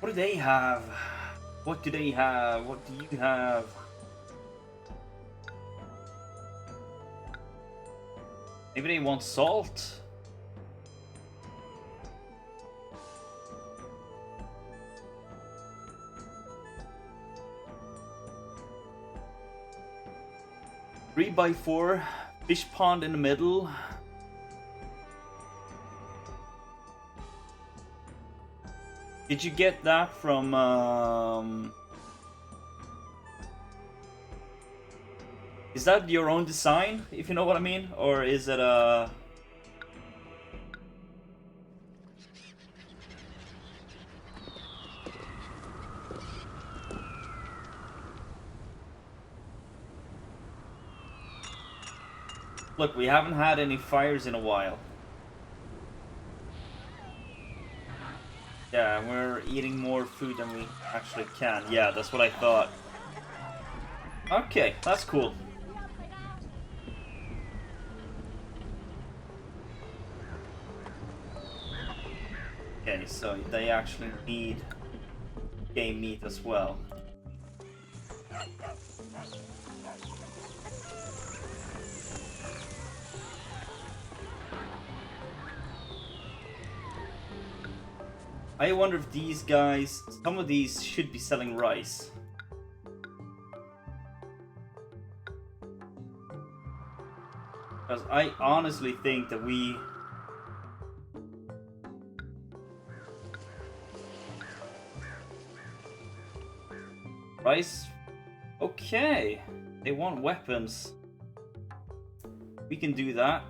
Speaker 1: What do they have? What do they have? What do you have? Maybe they want salt? Three by 4, fish pond in the middle. Did you get that from, is that your own design, if you know what I mean? Or is it a... Look, we haven't had any fires in a while. Yeah, we're eating more food than we actually can. Yeah, that's what I thought. Okay, that's cool. Okay, so they actually need game meat as well. I wonder if these guys, some of these should be selling rice. Because I honestly think that we... Rice? Okay. They want weapons. We can do that.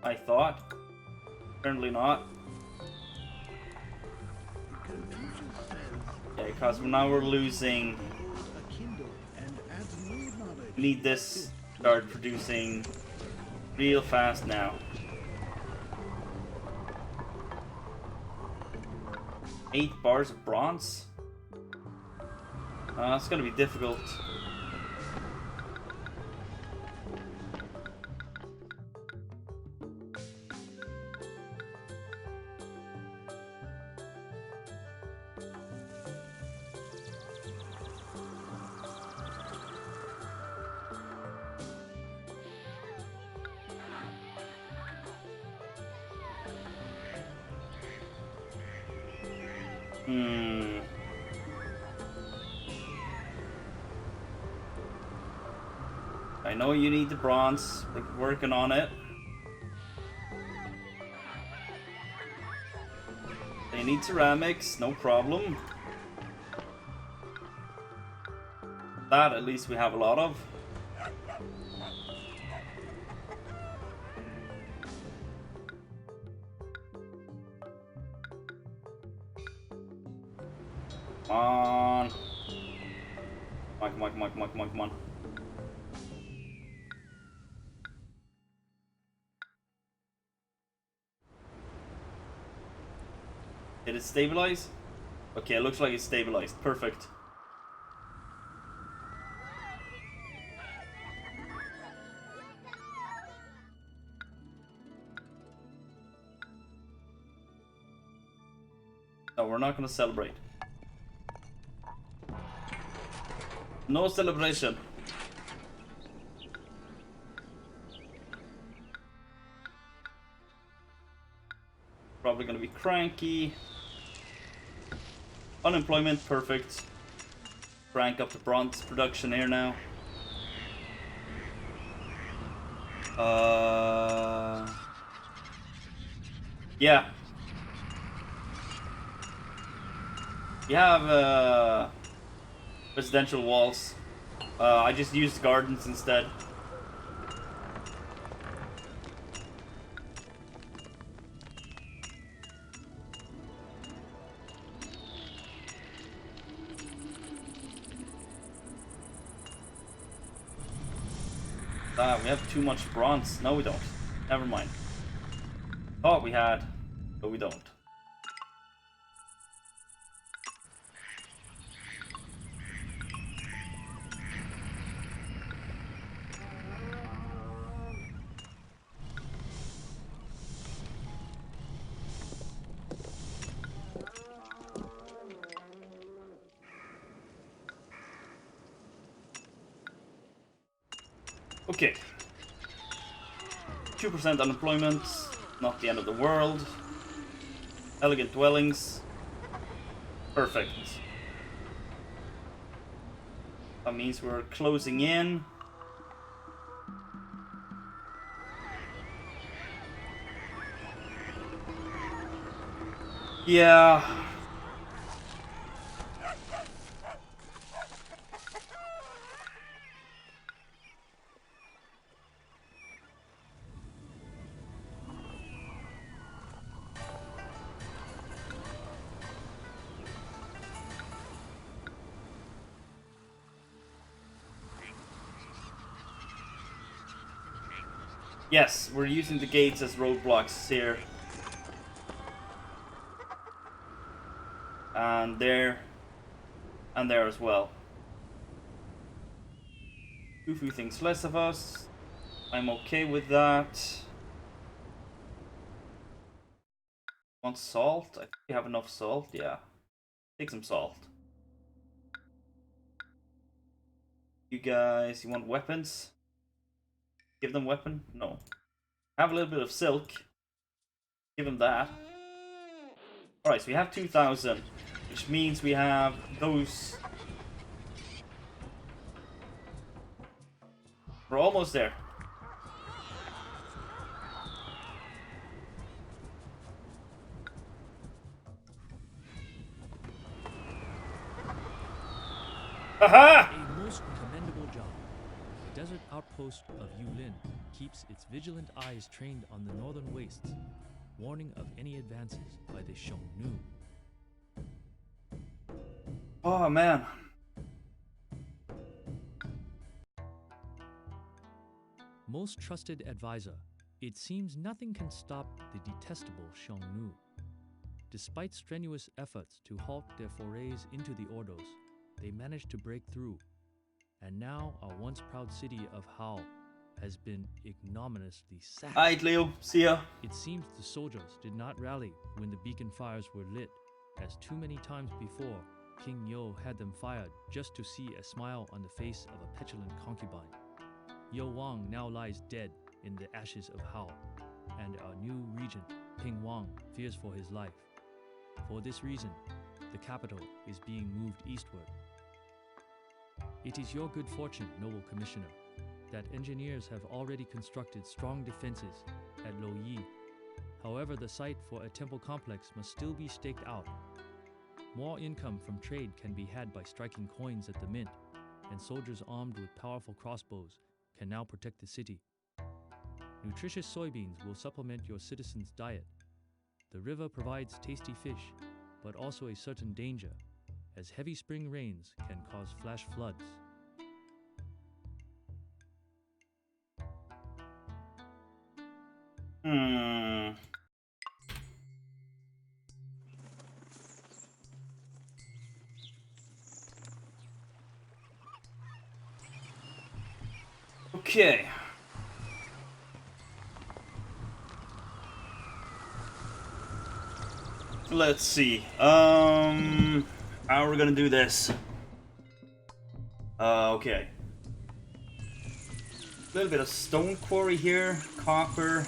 Speaker 1: I thought. Apparently not. Okay, because now we're losing. We need this to start producing real fast now. 8 bars of bronze? It's gonna be difficult. I know you need the bronze, like working on it. They need ceramics, no problem. That at least we have a lot of. Come on. Come on, come on, come on, come on, come on. Did it stabilize? Okay, it looks like it's stabilized. Perfect. No, we're not gonna celebrate. No celebration. Probably gonna be cranky. Unemployment, perfect. Crank up the bronze production here now. Yeah. You have residential walls. I just used gardens instead. We have too much bronze. No, we don't. Never mind. Thought we had, but we don't. Okay. 2% unemployment, not the end of the world. Elegant dwellings. Perfect. That means we're closing in. Yeah. Yes, we're using the gates as roadblocks here. And there. And there as well. Khufu thinks less of us. I'm okay with that. Want salt? I think we have enough salt, yeah. Take some salt. You guys, you want weapons? Give them weapon? No. Have a little bit of silk. Give them that. Alright, so we have 2,000. Which means we have those. We're almost there. Aha!
Speaker 4: A most commendable job. The desert outpost of Yulin keeps its vigilant eyes trained on the northern wastes, warning of any advances by the Xiongnu.
Speaker 1: Oh man.
Speaker 4: Most trusted advisor, it seems nothing can stop the detestable Xiongnu. Despite strenuous efforts to halt their forays into the Ordos, they managed to break through, and now our once proud city of Hao has been ignominiously sacked.
Speaker 1: Alright, Leo. See ya.
Speaker 4: It seems the soldiers did not rally when the beacon fires were lit, as too many times before, King Yo had them fired just to see a smile on the face of a petulant concubine. Yo Wang now lies dead in the ashes of Hao, and our new regent, Ping Wang, fears for his life. For this reason, the capital is being moved eastward. It is your good fortune, noble commissioner, that engineers have already constructed strong defenses at Luoyi. However, the site for a temple complex must still be staked out. More income from trade can be had by striking coins at the mint, and soldiers armed with powerful crossbows can now protect the city. Nutritious soybeans will supplement your citizens' diet. The river provides tasty fish, but also a certain danger, as heavy spring rains can cause flash floods.
Speaker 1: Okay. Let's see. How are we gonna do this? Okay. A little bit of stone quarry here, copper.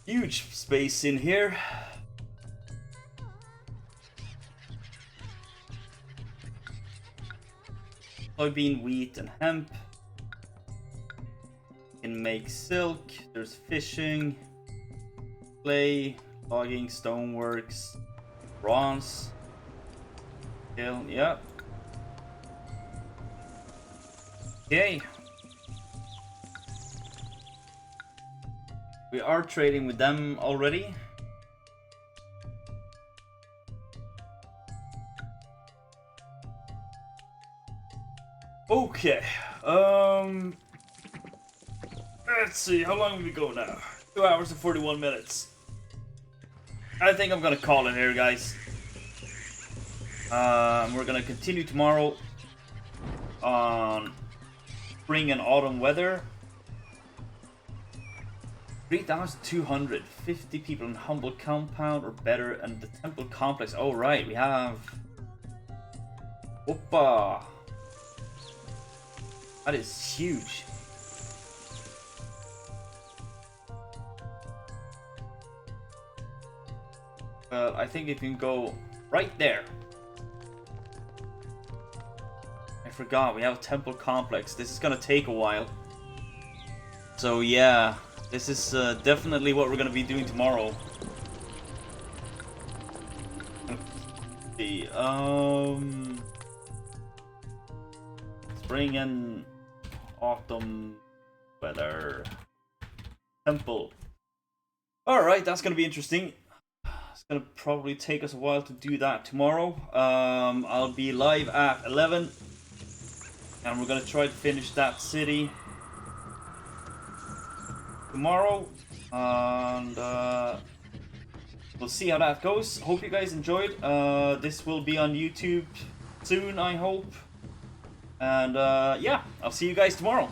Speaker 1: Huge space in here. Soybean, wheat, and hemp. Can make silk. There's fishing, clay, logging, stoneworks, bronze. Steel, yep. Okay. We are trading with them already. Okay, let's see, how long have we go now? 2 hours and 41 minutes. I think I'm gonna call it here, guys. We're gonna continue tomorrow on spring and autumn weather. 3,250 people in humble compound or better, and the temple complex. Oh right, we have. Oppa. That is huge. But I think it can go right there. I forgot, we have a temple complex. This is gonna take a while. So yeah, this is definitely what we're gonna be doing tomorrow. Let's see, spring and autumn weather. Temple. Alright, that's gonna be interesting. It's gonna probably take us a while to do that tomorrow. I'll be live at 11, and we're gonna try to finish that city tomorrow, and we'll see how that goes. Hope you guys enjoyed. This will be on YouTube soon, I hope. And yeah, I'll see you guys tomorrow.